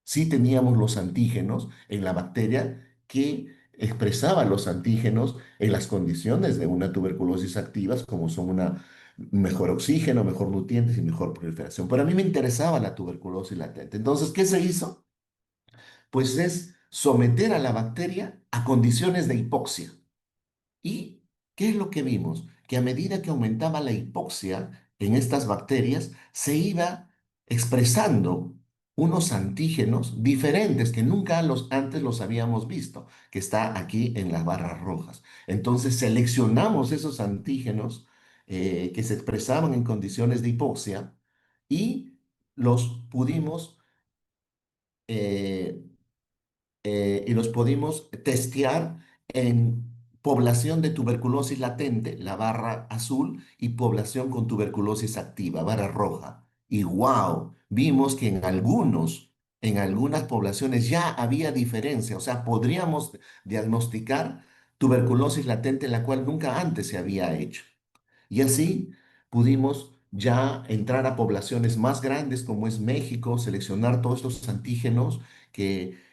Sí teníamos los antígenos en la bacteria que expresaba los antígenos en las condiciones de una tuberculosis activa, como son una mejor oxígeno, mejor nutrientes y mejor proliferación. Pero a mí me interesaba la tuberculosis latente. Entonces, ¿qué se hizo? Pues es someter a la bacteria a condiciones de hipoxia. ¿Y qué es lo que vimos? Que a medida que aumentaba la hipoxia en estas bacterias, se iba expresando unos antígenos diferentes que nunca antes los habíamos visto, que está aquí en las barras rojas. Entonces seleccionamos esos antígenos que se expresaban en condiciones de hipoxia y los pudimos eh, y los pudimos testear en población de tuberculosis latente, la barra azul, y población con tuberculosis activa, barra roja. Y wow, vimos que en algunas poblaciones ya había diferencia, o sea, podríamos diagnosticar tuberculosis latente, la cual nunca antes se había hecho. Y así pudimos ya entrar a poblaciones más grandes como es México, seleccionar todos estos antígenos que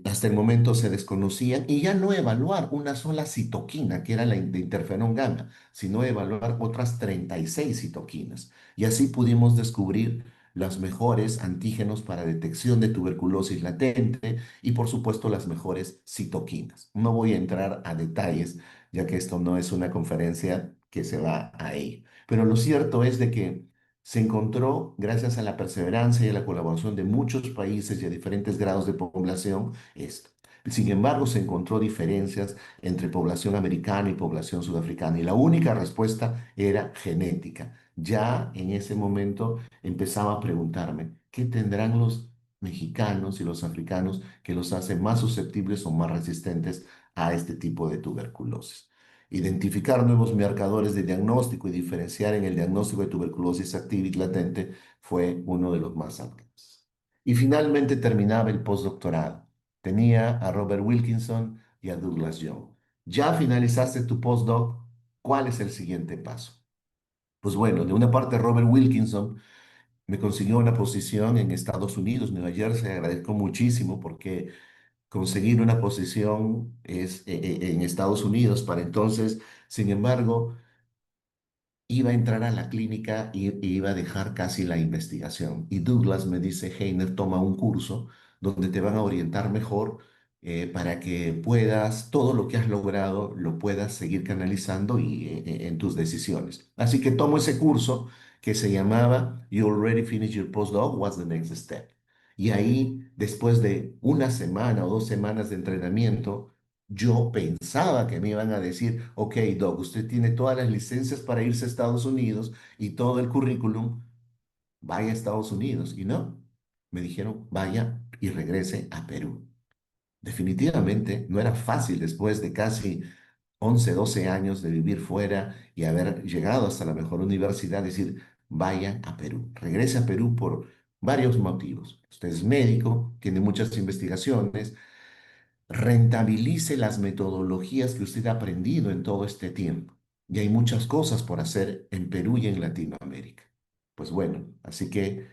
hasta el momento se desconocían y ya no evaluar una sola citoquina, que era la de interferón gamma, sino evaluar otras 36 citoquinas. Y así pudimos descubrir los mejores antígenos para detección de tuberculosis latente y por supuesto las mejores citoquinas. No voy a entrar a detalles ya que esto no es una conferencia que se va a ello. Pero lo cierto es de que se encontró, gracias a la perseverancia y a la colaboración de muchos países y a diferentes grados de población, esto. Sin embargo, se encontró diferencias entre población americana y población sudafricana y la única respuesta era genética. Ya en ese momento empezaba a preguntarme, ¿qué tendrán los mexicanos y los africanos que los hace más susceptibles o más resistentes a este tipo de tuberculosis? Identificar nuevos marcadores de diagnóstico y diferenciar en el diagnóstico de tuberculosis activa y latente fue uno de los más amplios. Y finalmente terminaba el postdoctorado. Tenía a Robert Wilkinson y a Douglas Young. Ya finalizaste tu postdoc, ¿cuál es el siguiente paso? Pues bueno, de una parte Robert Wilkinson me consiguió una posición en Estados Unidos, Nueva Jersey, agradezco muchísimo porque conseguir una posición en Estados Unidos para entonces, sin embargo, iba a entrar a la clínica y iba a dejar casi la investigación. Y Douglas me dice, Heiner, toma un curso donde te van a orientar mejor para que puedas, todo lo que has logrado, lo puedas seguir canalizando y, en tus decisiones. Así que tomo ese curso que se llamaba You Already Finished Your Postdoc, What's the Next Step? Y ahí, después de una semana o 2 semanas de entrenamiento, yo pensaba que me iban a decir, ok, Doc, usted tiene todas las licencias para irse a Estados Unidos y todo el currículum, vaya a Estados Unidos. Y no, me dijeron, vaya y regrese a Perú. Definitivamente no era fácil después de casi 11 12 años de vivir fuera y haber llegado hasta la mejor universidad, decir, vaya a Perú, regrese a Perú por varios motivos. Usted es médico, tiene muchas investigaciones, rentabilice las metodologías que usted ha aprendido en todo este tiempo. Y hay muchas cosas por hacer en Perú y en Latinoamérica. Pues bueno, así que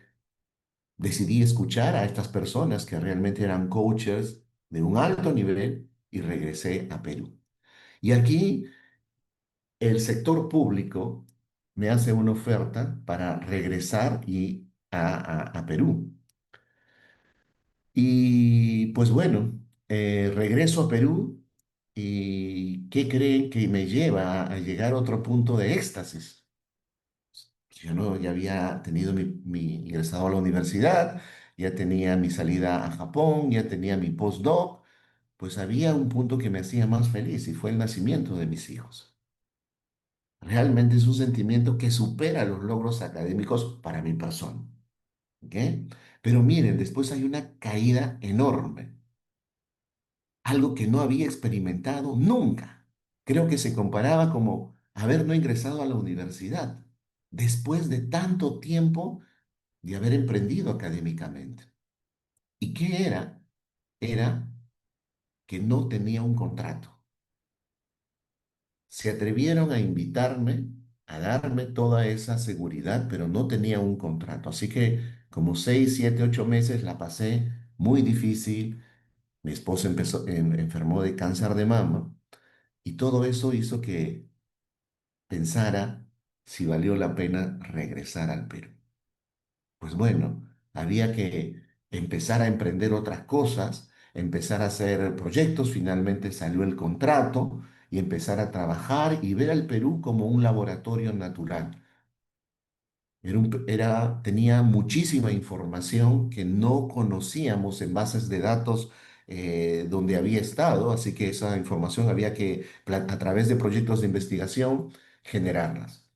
decidí escuchar a estas personas que realmente eran coaches de un alto nivel y regresé a Perú. Y aquí el sector público me hace una oferta para regresar a Perú. Y pues bueno, regreso a Perú y ¿qué creen que me lleva a llegar a otro punto de éxtasis? Yo no, ya había tenido mi ingresado a la universidad, ya tenía mi salida a Japón, ya tenía mi postdoc, pues había un punto que me hacía más feliz y fue el nacimiento de mis hijos. Realmente es un sentimiento que supera los logros académicos para mi persona. ¿Ok? Pero miren, después hay una caída enorme, algo que no había experimentado nunca. Creo que se comparaba como haber no ingresado a la universidad después de tanto tiempo de haber emprendido académicamente. ¿Y qué era? Era que no tenía un contrato. Se atrevieron a invitarme, a darme toda esa seguridad, pero no tenía un contrato. Así que como 6, 7, 8 meses la pasé muy difícil. Mi esposa enfermó de cáncer de mama y todo eso hizo que pensara si valió la pena regresar al Perú. Pues bueno, había que empezar a emprender otras cosas, empezar a hacer proyectos, finalmente salió el contrato y empezar a trabajar y ver al Perú como un laboratorio natural. Tenía muchísima información que no conocíamos en bases de datos donde había estado, así que esa información había que, a través de proyectos de investigación, generarlas.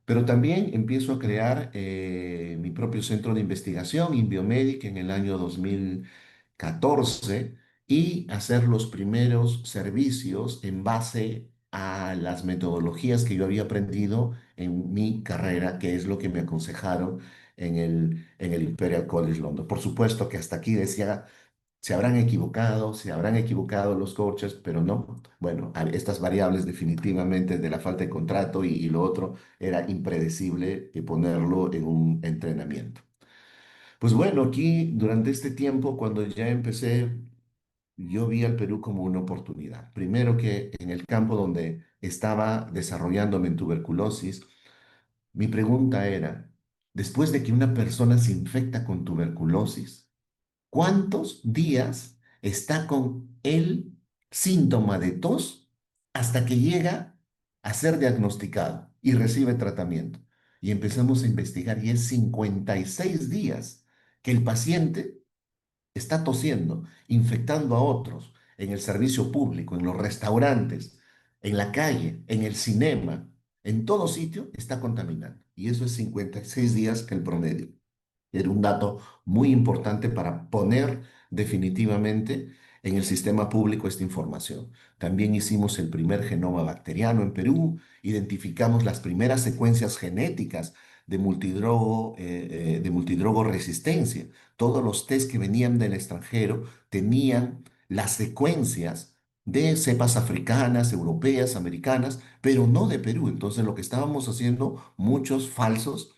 Pero también empiezo a crear mi propio centro de investigación, Inbiomedic, en el año 2014 y hacer los primeros servicios en base a las metodologías que yo había aprendido en mi carrera, que es lo que me aconsejaron en el Imperial College London. Por supuesto que hasta aquí decía se habrán equivocado los coaches, pero no. Bueno, estas variables definitivamente de la falta de contrato y lo otro era impredecible ponerlo en un entrenamiento. Pues bueno, aquí durante este tiempo, cuando ya empecé, yo vi al Perú como una oportunidad. Primero que en el campo donde estaba desarrollándome en tuberculosis, mi pregunta era, después de que una persona se infecta con tuberculosis, ¿cuántos días está con el síntoma de tos hasta que llega a ser diagnosticado y recibe tratamiento? Y empezamos a investigar y es 56 días que el paciente está tosiendo, infectando a otros en el servicio público, en los restaurantes, en la calle, en el cinema, en todo sitio está contaminando. Y eso es 56 días que el promedio. Era un dato muy importante para poner definitivamente en el sistema público esta información. También hicimos el primer genoma bacteriano en Perú, identificamos las primeras secuencias genéticas de multidrogo resistencia. Todos los test que venían del extranjero tenían las secuencias de cepas africanas, europeas, americanas, pero no de Perú. Entonces lo que estábamos haciendo, muchos falsos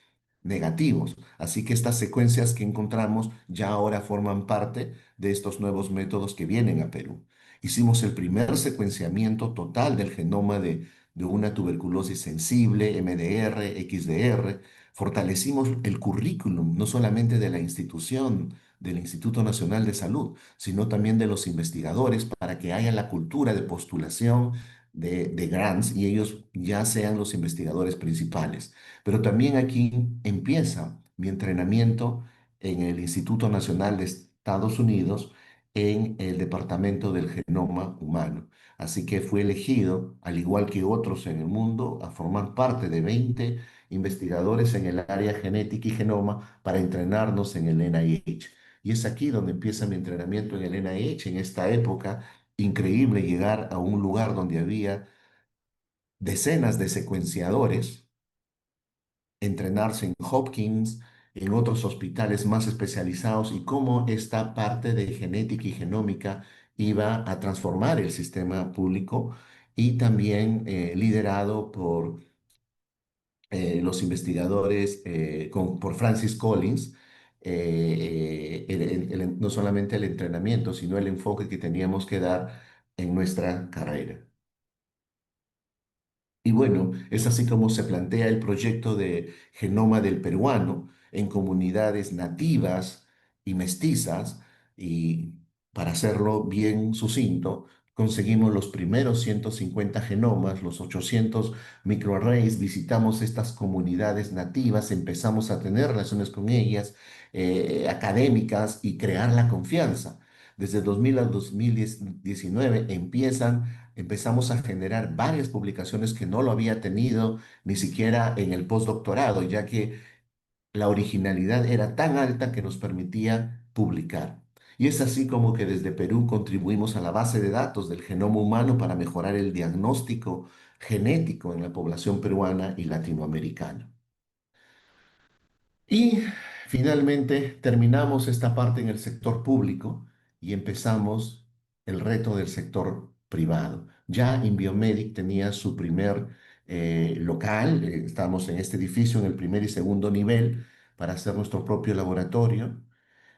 negativos. Así que estas secuencias que encontramos ya ahora forman parte de estos nuevos métodos que vienen a Perú. Hicimos el primer secuenciamiento total del genoma de una tuberculosis sensible, MDR, XDR. Fortalecimos el currículum, no solamente de la institución, del Instituto Nacional de Salud, sino también de los investigadores para que haya la cultura de postulación de grants y ellos ya sean los investigadores principales. Pero también aquí empieza mi entrenamiento en el Instituto Nacional de Estados Unidos en el Departamento del Genoma Humano. Así que fui elegido, al igual que otros en el mundo, a formar parte de 20 investigadores en el área genética y genoma para entrenarnos en el NIH. Y es aquí donde empieza mi entrenamiento en el NIH, en esta época increíble llegar a un lugar donde había decenas de secuenciadores, entrenarse en Hopkins, en otros hospitales más especializados y cómo esta parte de genética y genómica iba a transformar el sistema público y también liderado por los investigadores, por Francis Collins, no solamente el entrenamiento, sino el enfoque que teníamos que dar en nuestra carrera. Y bueno, es así como se plantea el proyecto de Genoma del Peruano en comunidades nativas y mestizas. Y para hacerlo bien sucinto, conseguimos los primeros 150 genomas, los 800 microarrays, visitamos estas comunidades nativas, empezamos a tener relaciones con ellas, académicas y crear la confianza. Desde 2000 al 2019 empezamos a generar varias publicaciones que no lo había tenido ni siquiera en el postdoctorado, ya que la originalidad era tan alta que nos permitía publicar. Y es así como que desde Perú contribuimos a la base de datos del genoma humano para mejorar el diagnóstico genético en la población peruana y latinoamericana. Y finalmente terminamos esta parte en el sector público y empezamos el reto del sector privado. Ya Inbiomedic tenía su primer local, estábamos en este edificio en el primer y segundo nivel para hacer nuestro propio laboratorio.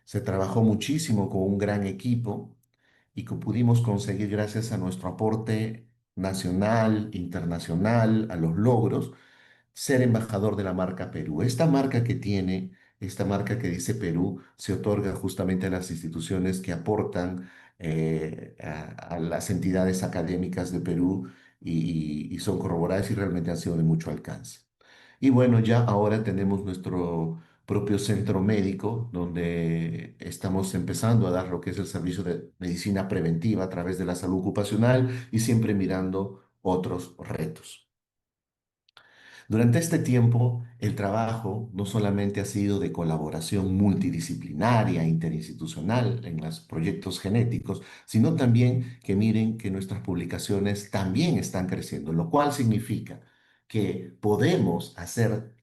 Se trabajó muchísimo con un gran equipo y que pudimos conseguir gracias a nuestro aporte nacional, internacional, a los logros ser embajador de la marca Perú. Esta marca que dice Perú, se otorga justamente a las instituciones que aportan a las entidades académicas de Perú y son corroboradas y realmente han sido de mucho alcance. Y bueno, ya ahora tenemos nuestro propio centro médico donde estamos empezando a dar lo que es el servicio de medicina preventiva a través de la salud ocupacional y siempre mirando otros retos. Durante este tiempo, el trabajo no solamente ha sido de colaboración multidisciplinaria, interinstitucional en los proyectos genéticos, sino también que miren que nuestras publicaciones también están creciendo, lo cual significa que podemos hacer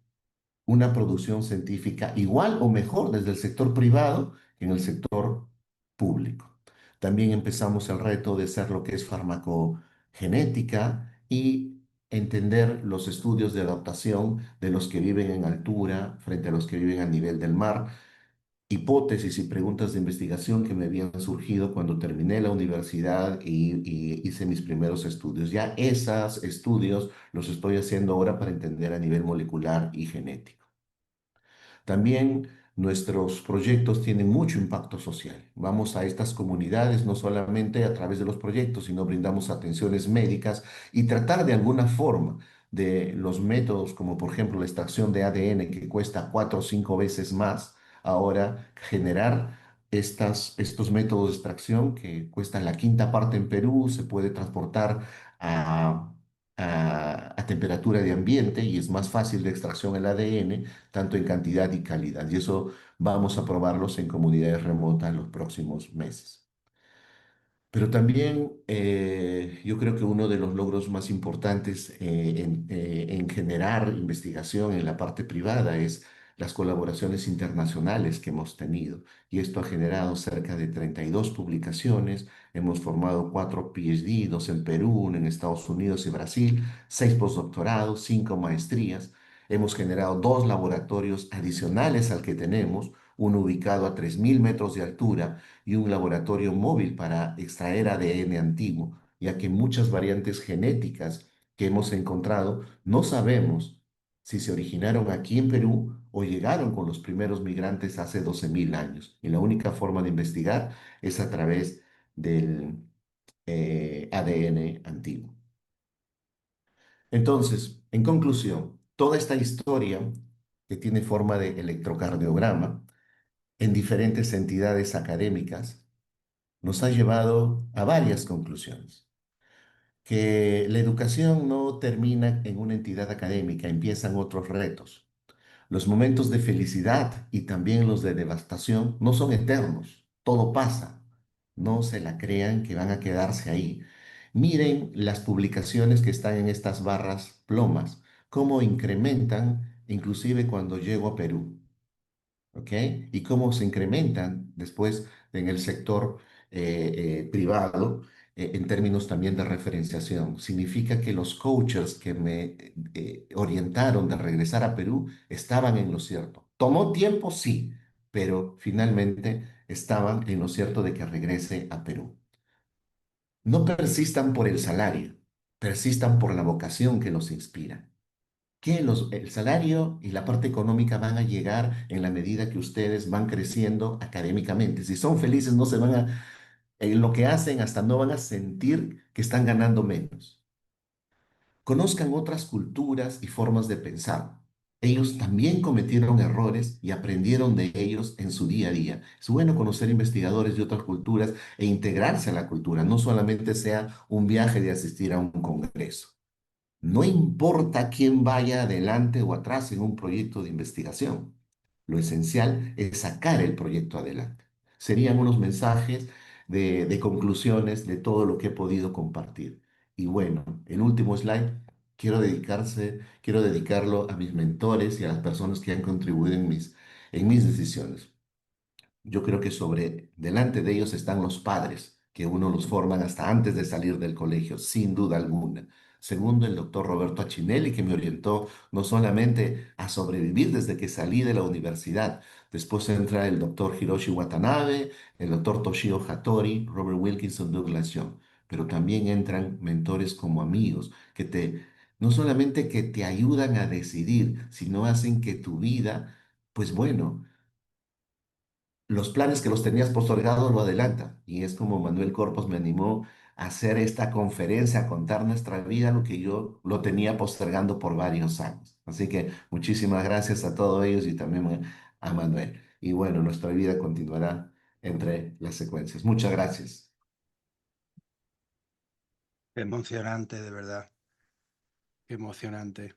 una producción científica igual o mejor desde el sector privado que en el sector público. También empezamos el reto de ser lo que es farmacogenética y entender los estudios de adaptación de los que viven en altura frente a los que viven a nivel del mar, hipótesis y preguntas de investigación que me habían surgido cuando terminé la universidad y hice mis primeros estudios. Ya esos estudios los estoy haciendo ahora para entender a nivel molecular y genético. También nuestros proyectos tienen mucho impacto social. Vamos a estas comunidades no solamente a través de los proyectos, sino brindamos atenciones médicas y tratar de alguna forma de los métodos como por ejemplo la extracción de ADN que cuesta 4 o 5 veces más, ahora generar estos métodos de extracción que cuestan la quinta parte en Perú, se puede transportar a, a temperatura de ambiente y es más fácil de extracción el ADN tanto en cantidad y calidad. Y eso vamos a probarlos en comunidades remotas en los próximos meses. Pero también yo creo que uno de los logros más importantes en generar investigación en la parte privada es las colaboraciones internacionales que hemos tenido. Y esto ha generado cerca de 32 publicaciones. Hemos formado 4 PhD, 2 en Perú, 1 en Estados Unidos y Brasil, 6 postdoctorados, 5 maestrías. Hemos generado 2 laboratorios adicionales al que tenemos, uno ubicado a 3.000 metros de altura y un laboratorio móvil para extraer ADN antiguo, ya que muchas variantes genéticas que hemos encontrado no sabemos si se originaron aquí en Perú o llegaron con los primeros migrantes hace 12.000 años. Y la única forma de investigar es a través del ADN antiguo. Entonces, en conclusión, toda esta historia que tiene forma de electrocardiograma en diferentes entidades académicas nos ha llevado a varias conclusiones. Que la educación no termina en una entidad académica, empiezan otros retos. Los momentos de felicidad y también los de devastación no son eternos, todo pasa. No se la crean que van a quedarse ahí. Miren las publicaciones que están en estas barras plomas, cómo incrementan inclusive cuando llego a Perú. ¿Ok? Y cómo se incrementan después en el sector privado en términos también de referenciación. Significa que los coaches que me orientaron de regresar a Perú estaban en lo cierto. ¿Tomó tiempo? Sí, pero finalmente estaban en lo cierto de que regrese a Perú. No persistan por el salario, persistan por la vocación que los inspira que el salario y la parte económica van a llegar en la medida que ustedes van creciendo académicamente. Si son felices, no se van a, en lo que hacen, hasta no van a sentir que están ganando menos. Conozcan otras culturas y formas de pensar. Ellos también cometieron errores y aprendieron de ellos en su día a día. Es bueno conocer investigadores de otras culturas e integrarse a la cultura, no solamente sea un viaje de asistir a un congreso. No importa quién vaya adelante o atrás en un proyecto de investigación. Lo esencial es sacar el proyecto adelante. Serían unos mensajes de conclusiones de todo lo que he podido compartir. Y bueno, el último slide, quiero dedicarlo a mis mentores y a las personas que han contribuido en mis decisiones. Yo creo que delante de ellos están los padres, que uno los forman hasta antes de salir del colegio, sin duda alguna. Segundo, el doctor Roberto Achinelli, que me orientó no solamente a sobrevivir desde que salí de la universidad. Después entra el doctor Hiroshi Watanabe, el doctor Toshio Hattori, Robert Wilkinson, Douglas Young. Pero también entran mentores como amigos, no solamente que te ayudan a decidir, sino hacen que tu vida, pues bueno, los planes que los tenías postergados lo adelantan. Y es como Manuel Corpos me animó a hacer esta conferencia, a contar nuestra vida, lo que yo lo tenía postergando por varios años. Así que muchísimas gracias a todos ellos y también a Manuel. Y bueno, nuestra vida continuará entre las secuencias. Muchas gracias. Qué emocionante, de verdad. Qué emocionante.